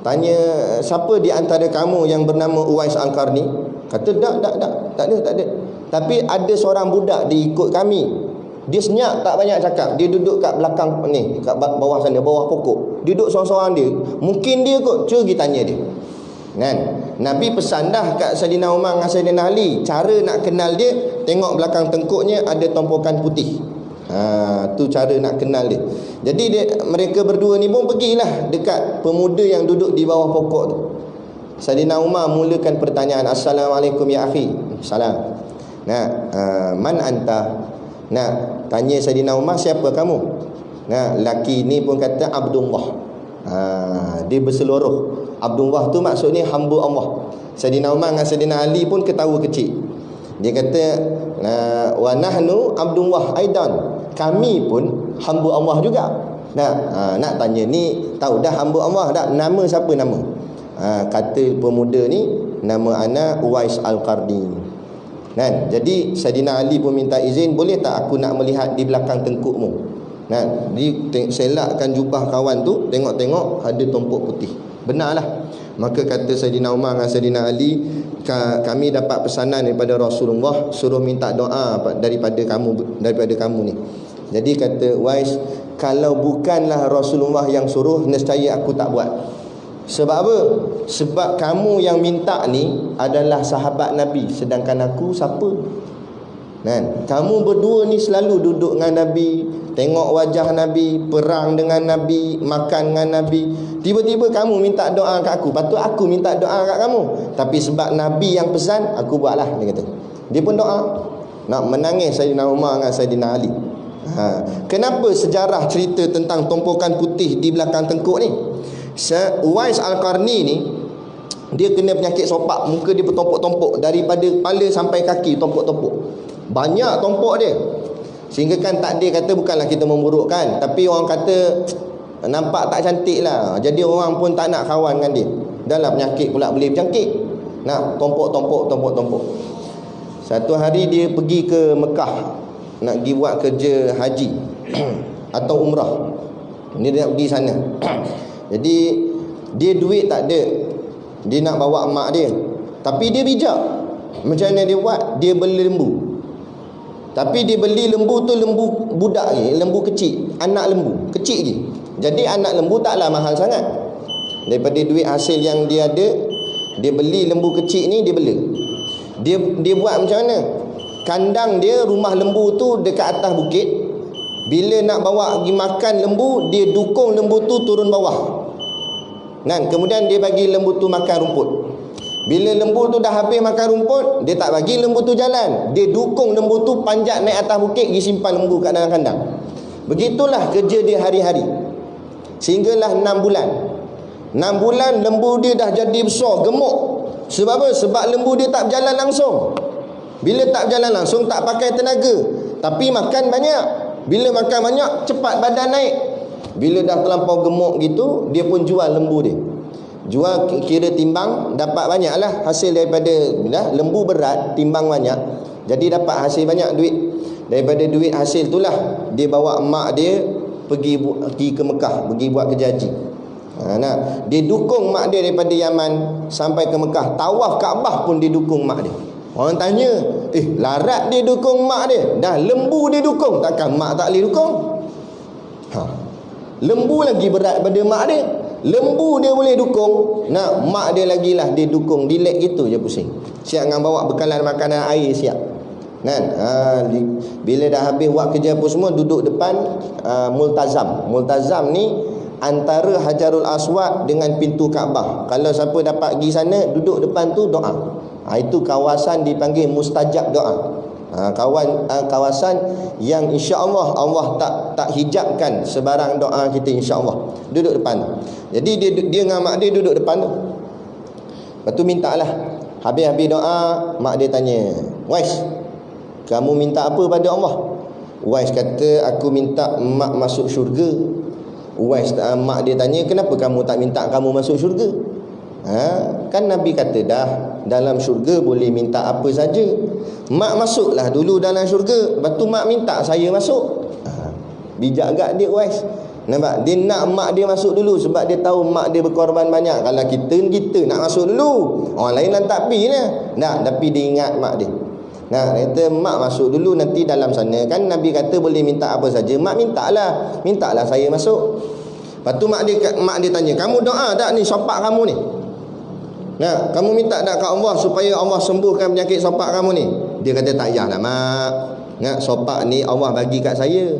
Tanya, siapa di antara kamu yang bernama Uwais Al-Qarni? Kata, tak ada. Tapi ada seorang budak dia ikut kami. Dia senyap, tak banyak cakap. Dia duduk kat belakang ni, kat bawah sana, bawah pokok. Duduk seorang-seorang dia. Mungkin dia kot. Cuba pergi tanya dia. Kan? Nabi pesan dah kat Saidina Umar dengan Saidina Ali, cara nak kenal dia, tengok belakang tengkuknya ada tompokan putih. Tu cara nak kenal dia. Jadi mereka berdua ni pun pergilah dekat pemuda yang duduk di bawah pokok tu. Saidina Umar mulakan pertanyaan, Assalamualaikum ya akhi. Salam. Man anta? Tanya Saidina Umar, siapa kamu? Laki ni pun kata Abdullah. Dia berseluruh. Abdullah tu maksudnya hamba Allah. Saidina Umar dengan Saidina Ali pun ketawa kecil. Dia kata, wa nahnu Abdullah aidan. Kami pun hamba Allah juga. Nak tanya ni, tahu dah hamba Allah dah. Nama siapa nama? Kata pemuda ni, nama ana Uwais Al-Qarni. Kan? Jadi Saidina Ali pun minta izin, boleh tak aku nak melihat di belakang tengkukmu? Dia selakkan jubah kawan tu, tengok-tengok ada tompok putih. Benarlah. Maka kata Saidina Umar dengan Saidina Ali, kami dapat pesanan daripada Rasulullah suruh minta doa daripada kamu ni. Jadi kata Uwais, kalau bukanlah Rasulullah yang suruh, nescaya aku tak buat. Sebab apa? Sebab kamu yang minta ni adalah sahabat Nabi, sedangkan aku siapa? Kan? Kamu berdua ni selalu duduk dengan Nabi, tengok wajah Nabi, perang dengan Nabi, makan dengan Nabi. Tiba-tiba kamu minta doa kat aku. Patut aku minta doa kat kamu, tapi sebab Nabi yang pesan, aku buatlah, dia kata. Dia pun doa. Nak menangis Saidina Umar dengan Saidina Ali. Kenapa sejarah cerita tentang tompokan putih di belakang tengkuk ni? Uwais Al-Qarni ni, dia kena penyakit sopak. Muka dia bertompok-tompok, daripada kepala sampai kaki tompok-tompok. Banyak tompok dia. Sehingga kan takdir kata, bukanlah kita memburukkan, tapi orang kata nampak tak cantik lah. Jadi orang pun tak nak kawan dengan dia. Dah lah penyakit pula boleh berjangkit. Nak tompok-tompok. Satu hari dia pergi ke Mekah, nak pergi buat kerja haji atau umrah. Dia nak pergi sana. Jadi dia duit tak ada, dia nak bawa mak dia. Tapi dia bijak. Macam mana dia buat? Dia beli lembu. Tapi dia beli lembu tu lembu budak je, lembu kecil, anak lembu kecil je. Jadi anak lembu taklah mahal sangat. Daripada duit hasil yang dia ada, dia beli lembu kecil ni, dia bela. Dia buat macam mana? Kandang dia, rumah lembu tu dekat atas bukit. Bila nak bawa pergi makan lembu, dia dukung lembu tu turun bawah. Dan kemudian dia bagi lembu tu makan rumput. Bila lembu tu dah habis makan rumput, dia tak bagi lembu tu jalan. Dia dukung lembu tu panjat naik atas bukit, pergi simpan lembu kat dalam kandang. Begitulah kerja dia hari-hari. Sehinggalah 6 bulan. 6 bulan lembu dia dah jadi besar, gemuk. Sebab apa? Sebab lembu dia tak berjalan langsung. Bila tak berjalan langsung, tak pakai tenaga, tapi makan banyak. Bila makan banyak, cepat badan naik. Bila dah terlampau gemuk gitu, dia pun jual lembu dia. Jual, kira timbang, dapat banyak lah hasil daripada lembu berat, timbang banyak. Jadi dapat hasil banyak duit. Daripada duit hasil itulah dia bawa mak dia pergi ke Mekah, pergi buat kerja haji. Dia dukung mak dia daripada Yaman sampai ke Mekah. Tawaf Kaabah pun dia dukung mak dia. Orang tanya, larat dia dukung mak dia, dah lembu dia dukung, takkan mak tak boleh dukung? Lembu lagi berat pada mak dia. Lembu dia boleh dukung, nak mak dia lagi lah dia dukung. Dilek gitu je pusing. Siap dengan bawa bekalan makanan, air siap. Kan? Bila dah habis buat kerja apa semua, duduk depan Multazam. Multazam ni antara Hajarul Aswad dengan pintu Kaabah. Kalau siapa dapat pergi sana, duduk depan tu doa. Itu kawasan dipanggil mustajab doa. Kawasan yang insya-Allah Allah tak hijabkan sebarang doa kita, insya-Allah. Duduk depan. Jadi dia dengan mak dia duduk depan tu. Lepas tu mintalah. Habis-habis doa, mak dia tanya, "Wais, kamu minta apa pada Allah?" Uwais kata, "Aku minta mak masuk syurga." Mak dia tanya, "Kenapa kamu tak minta kamu masuk syurga?" Kan Nabi kata dah, dalam syurga boleh minta apa saja. Mak masuklah dulu dalam syurga, lepas tu mak minta saya masuk. Bijak agak dia Uwais. Nampak? Dia nak mak dia masuk dulu sebab dia tahu mak dia berkorban banyak. Kalau kita nak masuk dulu, orang lain lantak pi lah. Nak, tapi dia ingat mak dia. Nah, kata mak masuk dulu, nanti dalam sana kan Nabi kata boleh minta apa saja. Mak mintalah saya masuk. Lepas tu mak dia tanya, kamu doa tak ni sopak kamu ni? Nah, kamu minta tak kat Allah supaya Allah sembuhkan penyakit sopak kamu ni? Dia kata tak payahlah mak. Nah, sopak ni Allah bagi kat saya.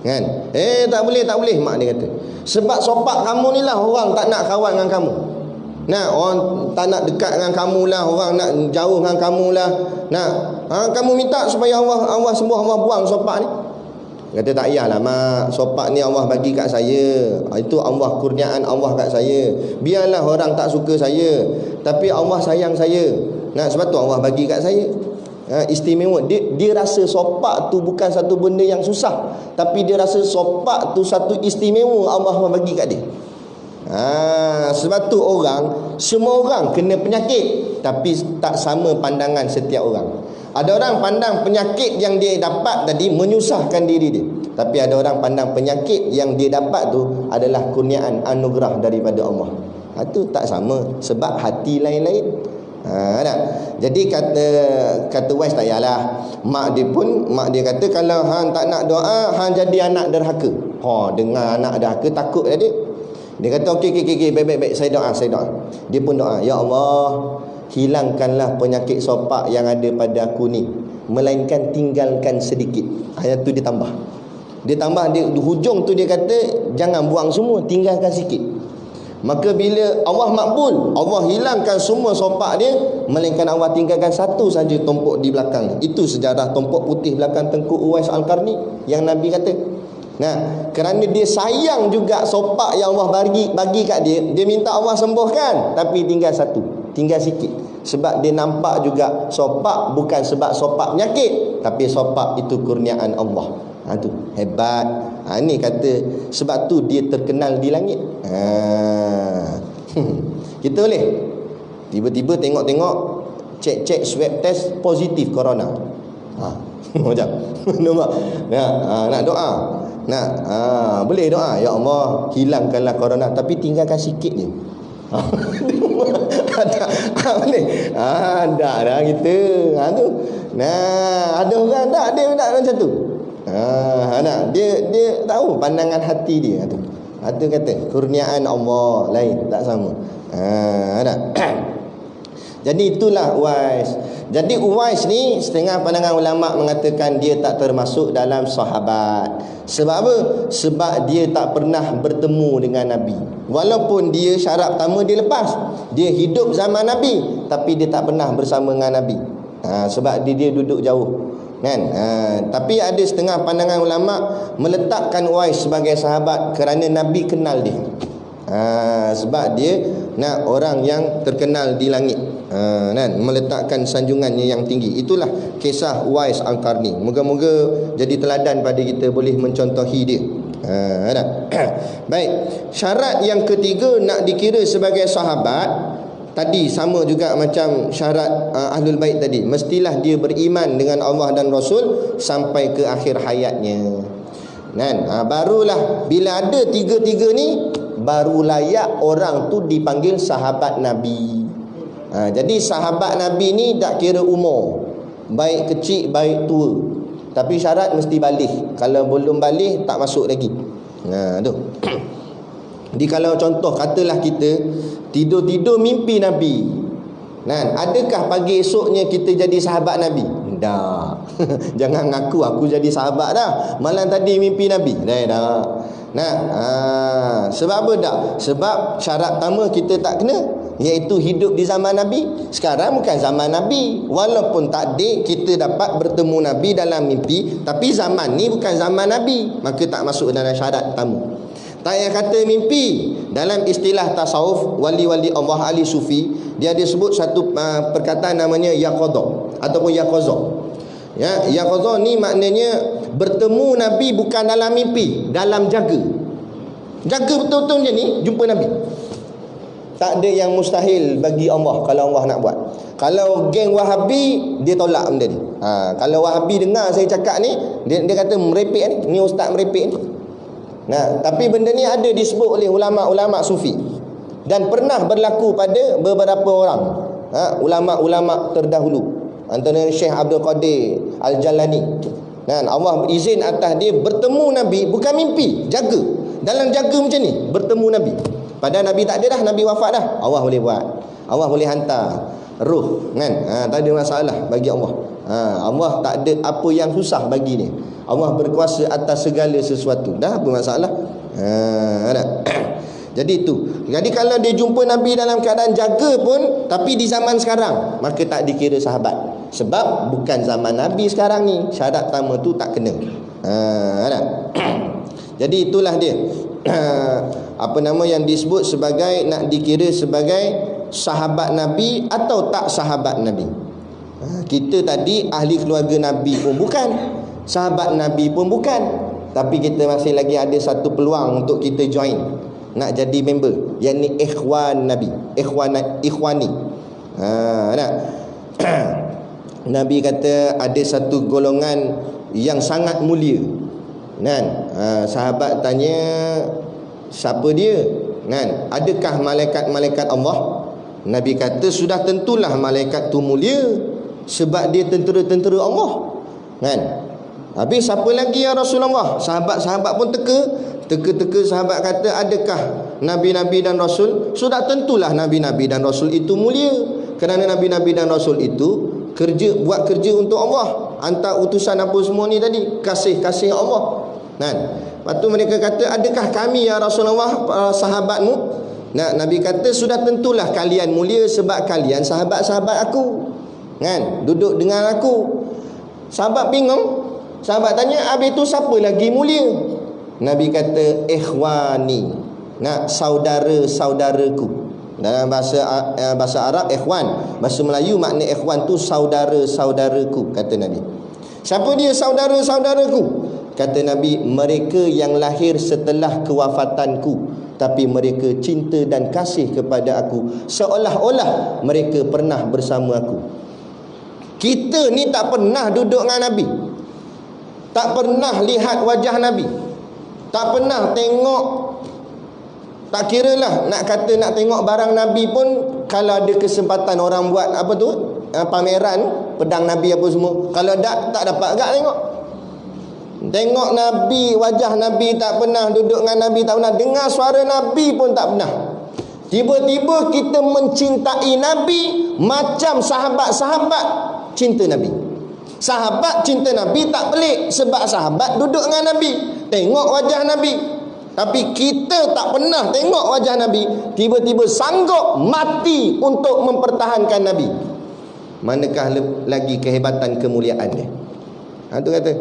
Kan? Tak boleh mak dia kata. Sebab sopak kamu ni lah orang tak nak kawan dengan kamu. Nah, orang tak nak dekat dengan kamu lah, orang nak jauh dengan kamu lah. Nah, kamu minta supaya Allah sembuh, Allah buang sopak ni. Kata tak payahlah mak, sopak ni Allah bagi kat saya. Itu Allah, kurniaan Allah kat saya. Biarlah orang tak suka saya, tapi Allah sayang saya. Nah, sebab tu Allah bagi kat saya. Istimewa. Dia rasa sopak tu bukan satu benda yang susah, tapi dia rasa sopak tu satu istimewa Allah bagi kat dia. Sebab tu semua orang kena penyakit, tapi tak sama pandangan setiap orang. Ada orang pandang penyakit yang dia dapat tadi menyusahkan diri dia, tapi ada orang pandang penyakit yang dia dapat tu adalah kurniaan, anugerah daripada Allah. Itu tak sama, sebab hati lain-lain. Jadi kata Wais tak payahlah. Mak dia kata kalau hang tak nak doa, hang jadi anak derhaka. Dengar anak derhaka takut dia. Dia kata okey, baik, saya doa. Dia pun doa, ya Allah, hilangkanlah penyakit sopak yang ada pada aku ni, melainkan tinggalkan sedikit. Ayat tu dia tambah. Di hujung tu dia kata jangan buang semua, tinggalkan sikit. Maka bila Allah makbul, Allah hilangkan semua sopak dia, melainkan Allah tinggalkan satu saja tompok di belakang. Itu sejarah tompok putih belakang Tengku Uwais Al-Qarni yang Nabi kata. Nah, kerana dia sayang juga sopak yang Allah bagi kat dia, dia minta Allah sembuhkan, tapi tinggal satu, tinggal sikit. Sebab dia nampak juga sopak bukan sebab sopak penyakit, tapi sopak itu kurniaan Allah. Tu hebat. Ni kata sebab tu dia terkenal di langit. Kita boleh tiba-tiba tengok cek swab test positif corona. Macam nampak? Nak doa. Boleh doa, ya Allah hilangkanlah corona, tapi tinggalkan sikit je. Boleh. Dah kita. Tu. Ada orang tak dia macam tu. Dia tahu pandangan hati dia tu. Itu kata kurniaan Allah lain, tak sama. Jadi itulah Uwais. Jadi Uwais ni setengah pandangan ulama mengatakan dia tak termasuk dalam sahabat. Sebab apa? Sebab dia tak pernah bertemu dengan Nabi. Walaupun dia syarat pertama dia lepas, dia hidup zaman Nabi, tapi dia tak pernah bersama dengan Nabi. Sebab dia duduk jauh kan. Tapi ada setengah pandangan ulama meletakkan Uwais sebagai sahabat kerana Nabi kenal dia. Sebab dia nak orang yang terkenal di langit, kan, meletakkan sanjungannya yang tinggi. Itulah kisah Uwais Al-Qarni. Moga-moga jadi teladan pada kita, boleh mencontohi dia. Baik, syarat yang ketiga nak dikira sebagai sahabat tadi sama juga macam syarat Ahlul Bait tadi. Mestilah dia beriman dengan Allah dan Rasul sampai ke akhir hayatnya. Kan? Barulah bila ada tiga-tiga ni, baru layak orang tu dipanggil sahabat Nabi. Jadi sahabat Nabi ni tak kira umur, baik kecil baik tua, tapi syarat mesti balik. Kalau belum balik tak masuk lagi. Tu. Jadi kalau contoh katalah kita tidur-tidur mimpi Nabi, kan, adakah pagi esoknya kita jadi sahabat Nabi? Dah. Jangan ngaku aku jadi sahabat dah, malam tadi mimpi Nabi. Dah. Sebab apa tak? Sebab syarat pertama kita tak kena, iaitu hidup di zaman Nabi. Sekarang bukan zaman Nabi. Walaupun takdir kita dapat bertemu Nabi dalam mimpi, tapi zaman ni bukan zaman Nabi, maka tak masuk dalam syarat pertama. Tak payah kata mimpi. Dalam istilah tasawuf, wali-wali Allah, ahli sufi, dia ada sebut satu perkataan namanya yaqadha ataupun yaqaza. Yaqaza ni maknanya bertemu Nabi bukan dalam mimpi, dalam jaga. Jaga betul-betul macam ni jumpa Nabi. Tak ada yang mustahil bagi Allah kalau Allah nak buat. Kalau geng Wahabi dia tolak benda ni. Kalau Wahabi dengar saya cakap ni, dia kata merepek ni ustaz merepek ni. Nah, tapi benda ni ada disebut oleh ulama-ulama sufi dan pernah berlaku pada beberapa orang, ulama-ulama terdahulu, antara Syekh Abdul Qadir Al-Jalani. Dan Allah izin atas dia bertemu Nabi, bukan mimpi, jaga. Dalam jaga macam ni, bertemu Nabi. Padahal Nabi tak ada dah, Nabi wafat dah. Allah boleh buat. Allah boleh hantar ruh, kan? Tak ada masalah bagi Allah. Allah tak ada apa yang susah bagi dia. Allah berkuasa atas segala sesuatu. Dah apa masalah? Jadi itu. Jadi kalau dia jumpa Nabi dalam keadaan jaga pun, tapi di zaman sekarang, maka tak dikira sahabat. Sebab bukan zaman Nabi sekarang ni. Syarat pertama tu tak kena. Jadi itulah dia. Apa nama yang disebut sebagai, nak dikira sebagai sahabat Nabi atau tak sahabat Nabi. Kita tadi ahli keluarga Nabi pun bukan, sahabat Nabi pun bukan, tapi kita masih lagi ada satu peluang untuk kita join, nak jadi member, yang ni ikhwan Nabi, ikhwani. Nabi kata ada satu golongan yang sangat mulia, kan? Sahabat tanya, siapa dia? Kan? Adakah malaikat-malaikat Allah? Nabi kata sudah tentulah malaikat tu mulia, sebab dia tentera-tentera Allah, kan? Habis siapa lagi ya Rasulullah? Sahabat-sahabat pun teka sahabat kata, adakah nabi-nabi dan rasul? Sudah tentulah nabi-nabi dan rasul itu mulia, kerana nabi-nabi dan rasul itu buat kerja untuk Allah, hantar utusan apa semua ni tadi, kasih Allah, kan? Lepas tu mereka kata, adakah kami ya Rasulullah sahabatmu? Nah, Nabi kata sudah tentulah kalian mulia, sebab kalian sahabat-sahabat aku, kan? Duduk dengan aku. Sahabat bingung. Sahabat tanya, habis tu siapa lagi mulia? Nabi kata, ikhwani. Nah, saudara-saudaraku. Dalam bahasa Arab ikhwan, bahasa Melayu makna ikhwan tu saudara-saudaraku, kata Nabi. Siapa dia saudara-saudaraku? Kata Nabi, mereka yang lahir setelah kewafatanku, tapi mereka cinta dan kasih kepada aku seolah-olah mereka pernah bersama aku. Kita ni tak pernah duduk dengan Nabi, tak pernah lihat wajah Nabi, tak pernah tengok, tak kira lah nak kata nak tengok barang Nabi pun, kalau ada kesempatan orang buat apa tu, pameran pedang Nabi apa semua, kalau tak dapat agak tengok Nabi, wajah Nabi tak pernah, duduk dengan Nabi tak pernah, dengar suara Nabi pun tak pernah. Tiba-tiba kita mencintai Nabi macam sahabat-sahabat cinta Nabi. Sahabat cinta Nabi tak pelik, sebab sahabat duduk dengan Nabi, tengok wajah Nabi. Tapi kita tak pernah tengok wajah Nabi, tiba-tiba sanggup mati untuk mempertahankan Nabi. Manakah lagi kehebatan kemuliaan dia? Itu kata,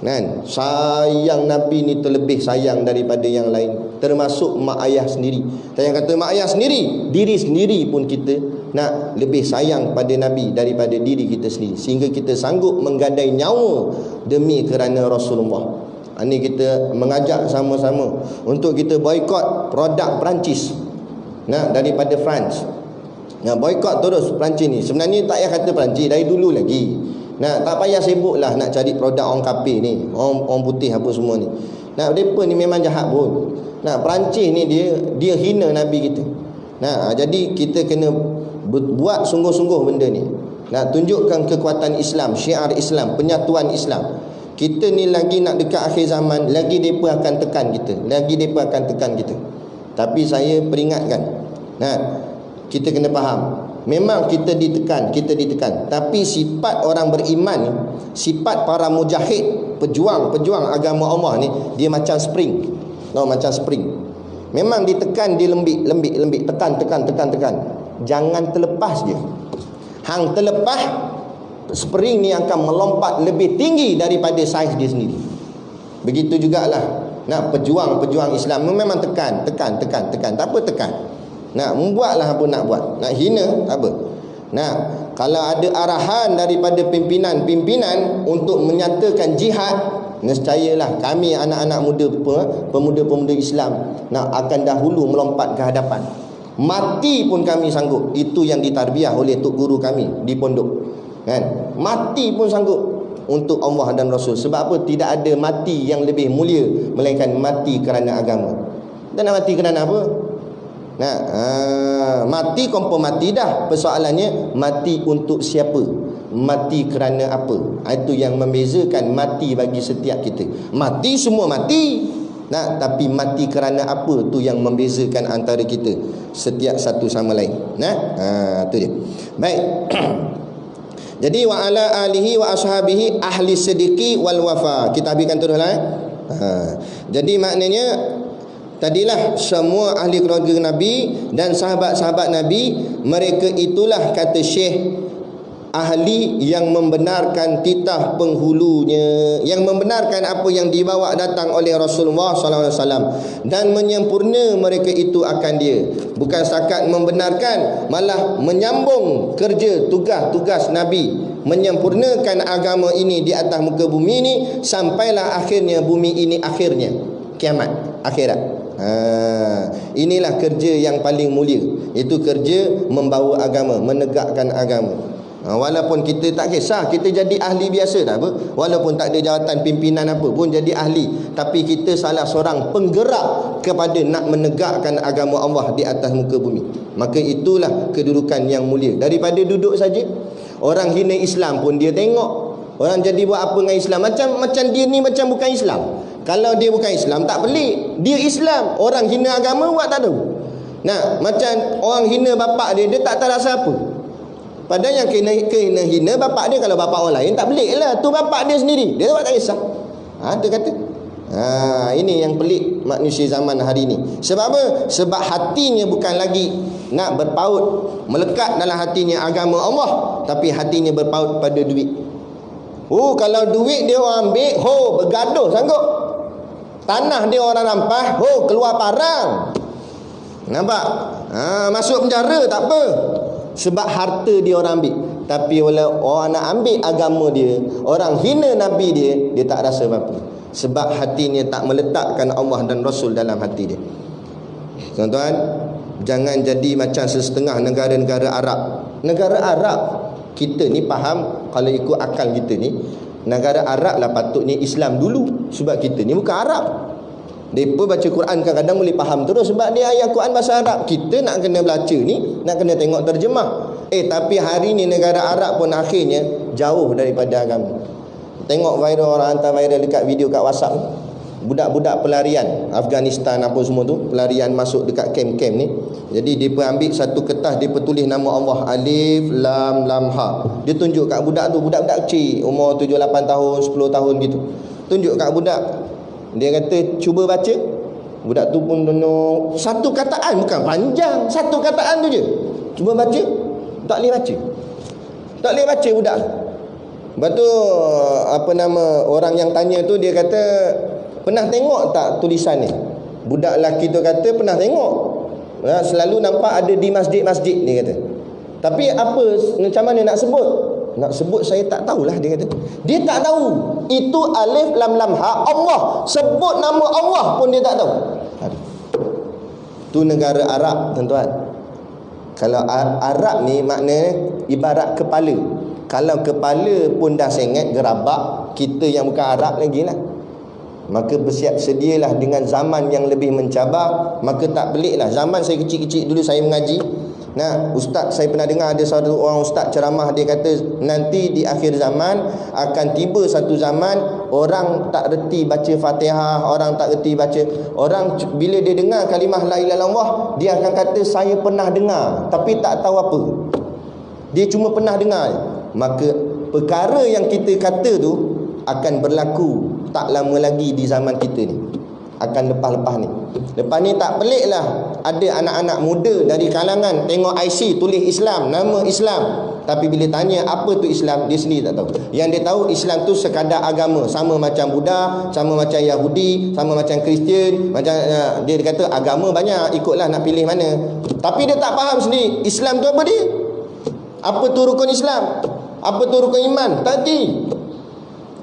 kan? Sayang Nabi ni terlebih sayang daripada yang lain, termasuk mak ayah sendiri. Saya kata mak ayah sendiri, diri sendiri pun kita nak lebih sayang pada Nabi daripada diri kita sendiri, sehingga kita sanggup menggadai nyawa demi kerana Rasulullah. Ini kita mengajak sama-sama untuk kita boikot produk Perancis, daripada France. Boikot terus Perancis ni. Sebenarnya tak payah kata Perancis, dari dulu lagi. Tak payah sibuk lah nak cari produk orang kafir ni, orang putih apa semua ni. Mereka ni memang jahat pun. Perancis ni dia hina Nabi kita. Jadi kita kena buat sungguh-sungguh benda ni. Tunjukkan kekuatan Islam, syiar Islam, penyatuan Islam. Kita ni lagi nak dekat akhir zaman, lagi mereka akan tekan kita. Tapi saya peringatkan, kita kena faham, memang kita ditekan, tapi sifat orang beriman ni, sifat para mujahid, pejuang agama Allah ni, dia macam spring. Macam spring. Memang ditekan, dia lembik, tekan. Jangan terlepas je. Hang terlepas, spring ni akan melompat lebih tinggi daripada saiz dia sendiri. Begitu jugalah pejuang Islam memang tekan. Tak apa tekan. Membuatlah apa nak buat. Nak hina tak apa. Kalau ada arahan daripada pimpinan untuk menyatakan jihad, nescayalah kami anak-anak muda, pemuda-pemuda Islam akan dahulu melompat ke hadapan. Mati pun kami sanggup. Itu yang ditarbiah oleh tok guru kami di pondok, kan? Mati pun sanggup. untuk Allah dan Rasul. Sebab apa? Tidak ada mati yang lebih mulia melainkan mati kerana agama. Dan nak mati kerana apa? Nah, mati kompon mati dah. Persoalannya mati untuk siapa? Mati kerana apa? Itu yang membezakan mati bagi setiap kita. Mati semua mati. Nah, tapi mati kerana apa tu yang membezakan antara kita setiap satu sama lain. Nah, tu dia. Baik. Jadi wa ala alihi wa ashabihi ahli sidqi wal wafa. Kita habiskan teruslah. Jadi maknanya tadilah semua ahli keluarga Nabi dan sahabat-sahabat Nabi, mereka itulah kata Syekh ahli yang membenarkan titah penghulunya, yang membenarkan apa yang dibawa datang oleh Rasulullah SAW, dan menyempurna mereka itu akan dia. Bukan setakat membenarkan, malah menyambung kerja tugas-tugas Nabi, menyempurnakan agama ini di atas muka bumi ini sampailah akhirnya bumi ini akhirnya kiamat akhirat. Inilah kerja yang paling mulia, itu kerja membawa agama, menegakkan agama. Walaupun kita tak kisah, kita jadi ahli biasa dah apa, walaupun tak ada jawatan pimpinan apa pun jadi ahli, tapi kita salah seorang penggerak kepada nak menegakkan agama Allah di atas muka bumi. Maka itulah kedudukan yang mulia. Daripada duduk saja, orang hina Islam pun dia tengok, orang jadi buat apa dengan Islam, macam dia ni macam bukan Islam. Kalau dia bukan Islam tak pelik, dia Islam, orang hina agama buat tak tahu. Nah, macam orang hina bapak dia tak terasa apa. Padahal yang kena hina bapak dia. Kalau bapak orang lain tak pelik lah, tu bapak dia sendiri, dia tak kisah. Dia kata ini yang pelik manusia zaman hari ni. Sebab apa? Sebab hatinya bukan lagi nak berpaut, melekat dalam hatinya agama Allah, tapi hatinya berpaut pada duit. Kalau duit dia orang ambil, bergaduh sanggup. Tanah dia orang rampas, keluar parang. Nampak? Masuk penjara tak apa, sebab harta dia orang ambil. Tapi kalau orang nak ambil agama dia, orang hina Nabi dia tak rasa apa-apa. Sebab hatinya tak meletakkan Allah dan Rasul dalam hati dia. Tuan-tuan, jangan jadi macam setengah negara-negara Arab. Negara Arab, kita ni faham, kalau ikut akal kita ni, negara Arab lah patutnya Islam dulu. Sebab kita ni bukan Arab. Mereka baca Quran kadang-kadang boleh faham terus sebab dia ayat Quran bahasa Arab. Kita nak kena baca ni, nak kena tengok terjemah. Tapi hari ni negara Arab pun akhirnya jauh daripada agama. Tengok viral, orang hantar viral dekat video kat WhatsApp, budak-budak pelarian Afghanistan apa semua tu, pelarian masuk dekat kem-kem ni. Jadi dia ambil satu kertas, dia tulis nama Allah, Alif Lam Lam Ha. Dia tunjuk kat budak tu, budak-budak kecil umur 7-8 tahun, 10 tahun gitu. Tunjuk kat budak. Dia kata cuba baca. Budak tu pun tunjuk satu kataan, bukan panjang, satu kataan tu je. Cuba baca. Tak boleh baca. Tak boleh baca budak. Lepas tu orang yang tanya tu dia kata, pernah tengok tak tulisan ni? Budak lelaki tu kata pernah tengok. Selalu nampak ada di masjid-masjid, dia kata. Tapi apa, macam mana nak sebut? Nak sebut saya tak tahulah, dia kata. Dia tak tahu. Itu Alif Lam Lam Ha Allah. Sebut nama Allah pun dia tak tahu. Tu negara Arab, tuan-tuan. Kalau Arab ni maknanya ibarat kepala. Kalau kepala pun dah sengit, gerabak, kita yang bukan Arab lagi lah. Maka bersiap sedialah dengan zaman yang lebih mencabar. Maka tak peliklah, zaman saya kecil-kecil dulu saya mengaji. Ustaz, saya pernah dengar ada satu orang ustaz ceramah, dia kata nanti di akhir zaman akan tiba satu zaman orang tak reti baca Fatihah, orang tak reti baca. Orang bila dia dengar kalimah la ilaha illallah, dia akan kata saya pernah dengar tapi tak tahu apa. Dia cuma pernah dengar. Maka perkara yang kita kata tu akan berlaku tak lama lagi di zaman kita ni. Akan lepas-lepas ni. Lepas ni tak peliklah ada anak-anak muda dari kalangan tengok IC tulis Islam, nama Islam, tapi bila tanya apa tu Islam, dia sendiri tak tahu. Yang dia tahu Islam tu sekadar agama, sama macam Buddha, sama macam Yahudi, sama macam Kristian, macam dia kata agama banyak, ikutlah nak pilih mana. Tapi dia tak faham sendiri Islam tu apa dia. Apa tu rukun Islam? Apa tu rukun iman? Tadi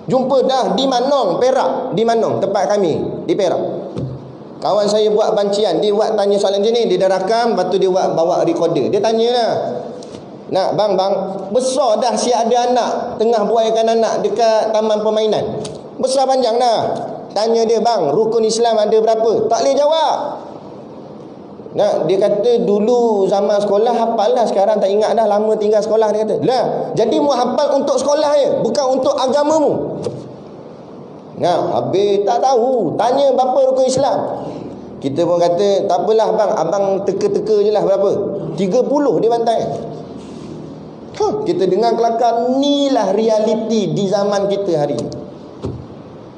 jumpa dah di Manong, Perak, di Manong tempat kami di Perak. Kawan saya buat bancian, dia buat tanya soalan macam ni, dia dah rakam, lepas tu dia bawa recorder. Dia tanyalah, Nak bang, besar dah si ada anak, tengah buaikan anak dekat taman permainan. Besar panjang dah. Tanya dia, bang, rukun Islam ada berapa? Tak boleh jawab. Nah, dia kata dulu zaman sekolah hafal lah, sekarang tak ingat dah, lama tinggal sekolah. Dia kata, lah, jadi mu hafal untuk sekolah je, bukan untuk agamamu. Nah, habis tak tahu, tanya berapa rukun Islam. Kita pun kata, tak apalah bang, abang teka-teka je lah berapa. 30 dia bantai. Kita dengar kelakar, inilah realiti di zaman kita hari ini.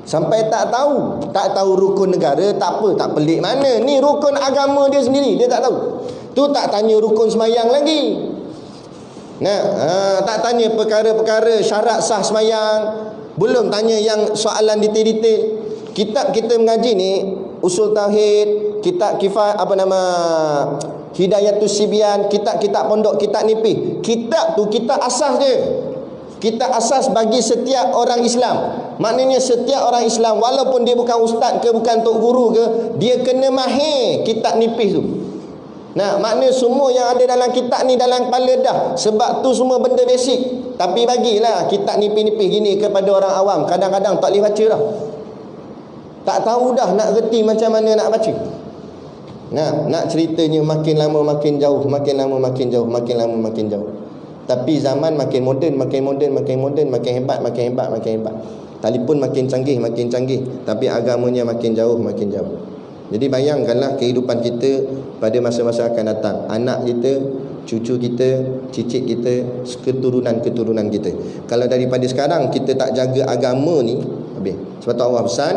Sampai tak tahu rukun negara, tak apa, tak pelik mana. Ni rukun agama dia sendiri, dia tak tahu. Tu tak tanya rukun semayang lagi. Nah, tak tanya perkara-perkara syarat sah semayang. Belum tanya yang soalan detail-detail. Kitab kita mengaji ni, usul tauhid, kitab kifat Hidayatus Sibyan, kitab-kitab pondok, kitab nipih. Kitab tu kitab asas dia. Kitab asas bagi setiap orang Islam. Maknanya setiap orang Islam, walaupun dia bukan ustaz ke, bukan tok guru ke, dia kena mahir kitab nipih tu. Nah, maknanya semua yang ada dalam kitab ni dalam kepala dah. Sebab tu semua benda basic. Tapi bagilah kitab nipih-nipih gini kepada orang awam. Kadang-kadang tak boleh baca dah. Tak tahu dah nak reti macam mana nak baca. Nah, nak ceritanya makin lama makin jauh, makin lama makin jauh, makin lama makin jauh. Tapi zaman makin moden, makin hebat. Telefon makin canggih, tapi agamanya makin jauh. Jadi bayangkanlah kehidupan kita pada masa-masa akan datang. Anak kita, cucu kita, cicit kita, keturunan kita. Kalau daripada sekarang kita tak jaga agama ni, habis. Sebab tu Allah pesan,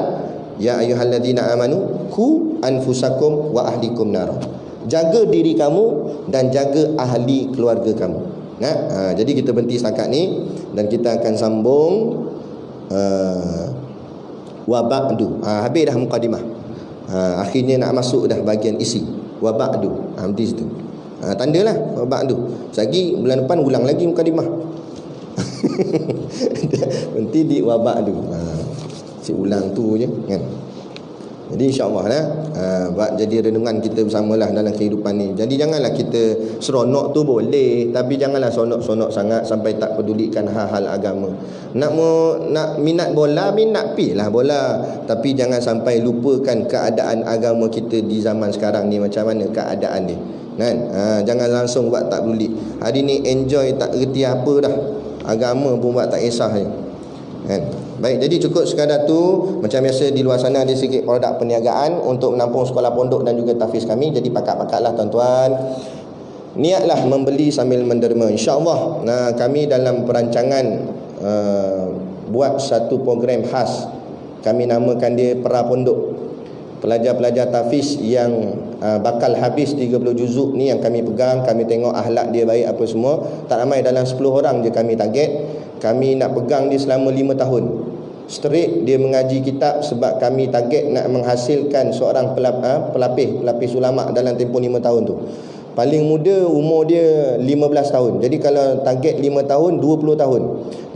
ya ayyuhalladzina amanu qu anfusakum wa ahlikum nar. Jaga diri kamu dan jaga ahli keluarga kamu. Jadi kita berhenti setakat ni dan kita akan sambung wa ba'du. Habis dah mukadimah. Akhirnya nak masuk dah bahagian isi. Wa ba'du. Di situ. Tandalah wa ba'du. Lagi bulan depan ulang lagi mukadimah. Berhenti di wa ba'du. Si ulang tu je kan. Jadi insya-Allah lah, buat jadi renungan kita bersamalah dalam kehidupan ni. Jadi janganlah kita seronok tu boleh, tapi janganlah seronok sangat sampai tak pedulikan hal-hal agama. Nak minat bola, pilah bola, tapi jangan sampai lupakan keadaan agama kita di zaman sekarang ni macam mana keadaan dia. Kan? Jangan langsung buat tak peduli. Hari ni enjoy tak reti apa dah. Agama pun buat tak kisah je. Kan? Baik, jadi cukup sekadar tu. Macam biasa di luar sana ada sikit produk perniagaan untuk menampung sekolah pondok dan juga tahfiz kami. Jadi pakat-pakatlah tuan-tuan. Niatlah membeli sambil menderma. InsyaAllah kami dalam perancangan buat satu program khas. Kami namakan dia Pera Pondok. Pelajar-pelajar tahfiz yang bakal habis 30 juzuk ni yang kami pegang. Kami tengok akhlak dia baik apa semua. Tak ramai, dalam 10 orang je kami target. Kami nak pegang dia selama 5 tahun straight. Dia mengaji kitab sebab kami target nak menghasilkan seorang pelapis ulama dalam tempoh 5 tahun tu. Paling muda umur dia 15 tahun. Jadi kalau target 5 tahun, 20 tahun.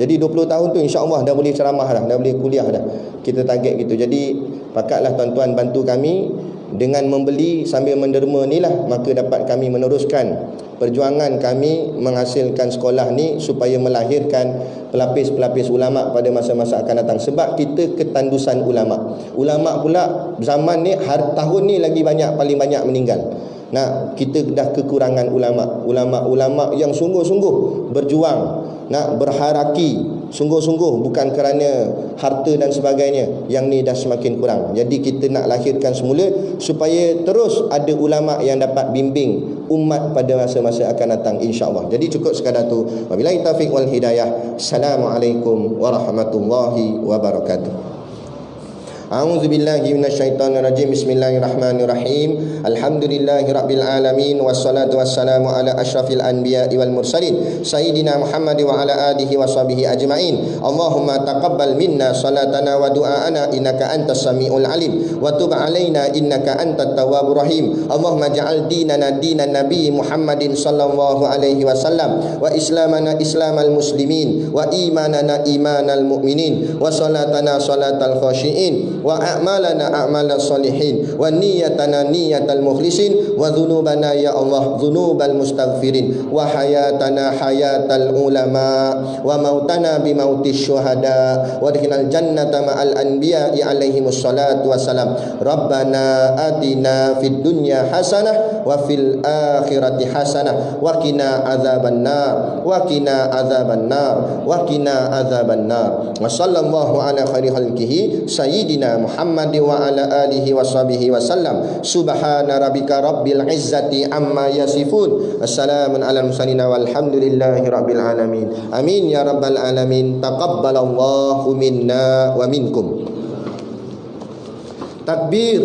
Jadi 20 tahun tu insya-Allah dah boleh ceramah dah boleh kuliah dah. Kita target gitu. Jadi pakatlah tuan-tuan bantu kami dengan membeli sambil menderma ni lah, maka dapat kami meneruskan perjuangan kami menghasilkan sekolah ni supaya melahirkan pelapis-pelapis ulama pada masa-masa akan datang. Sebab kita ketandusan ulama. Ulama pula zaman ni tahun ni lagi paling banyak meninggal. Kita dah kekurangan ulama. Ulama-ulama yang sungguh-sungguh berjuang, nak berharaki sungguh-sungguh, bukan kerana harta dan sebagainya. Yang ni dah semakin kurang. Jadi kita nak lahirkan semula supaya terus ada ulama yang dapat bimbing umat pada masa-masa akan datang, insya-Allah. Jadi cukup sekadar tu. Wabillahi taufiq wal hidayah. Assalamualaikum warahmatullahi wabarakatuh. A'udzubillahi minasyaitonirrajim. Bismillahirrahmanirrahim. Alhamdulillahirabbil alamin wassalatu wassalamu ala asyrafil anbiya'i wal mursalin sayyidina Muhammad wa ala alihi washabihi ajmain. Allahumma taqabbal minna salatana wa du'aana innaka antas samiul alim wa tub alaina innaka antat tawwabur rahim. Allahumma ja'al dinana dinan nabi Muhammadin sallallahu alaihi wasallam wa islamana islamal muslimin wa imanana imanal mu'minin wa salatana salatal khashiin wa a'malana a'malal salihin wa niyyatana niyyatal mukhlisin wa dhunubana ya Allah dhunubal mustaghfirin wa hayatana hayatal ulama wa mautana bi mautis syuhada wa adkhilnal jannata ma'al anbiya'i alaihimus salatu wassalam. Rabbana atina fid dunya hasanah wa fil akhirati hasanah wa qina adzabannar wa qina adzabannar wa qina adzabannar. Wa sallallahu ala khairi khalqihi sayyidina Muhammad wa ala alihi wa sahbihi wa sallam. Subhana rabbika rabbil izzati amma yasifun. Wassalamun ala mursalin walhamdulillahi rabbil alamin. Amin ya rabbal alamin. Taqabbalallahu minna wa minkum. Takbir.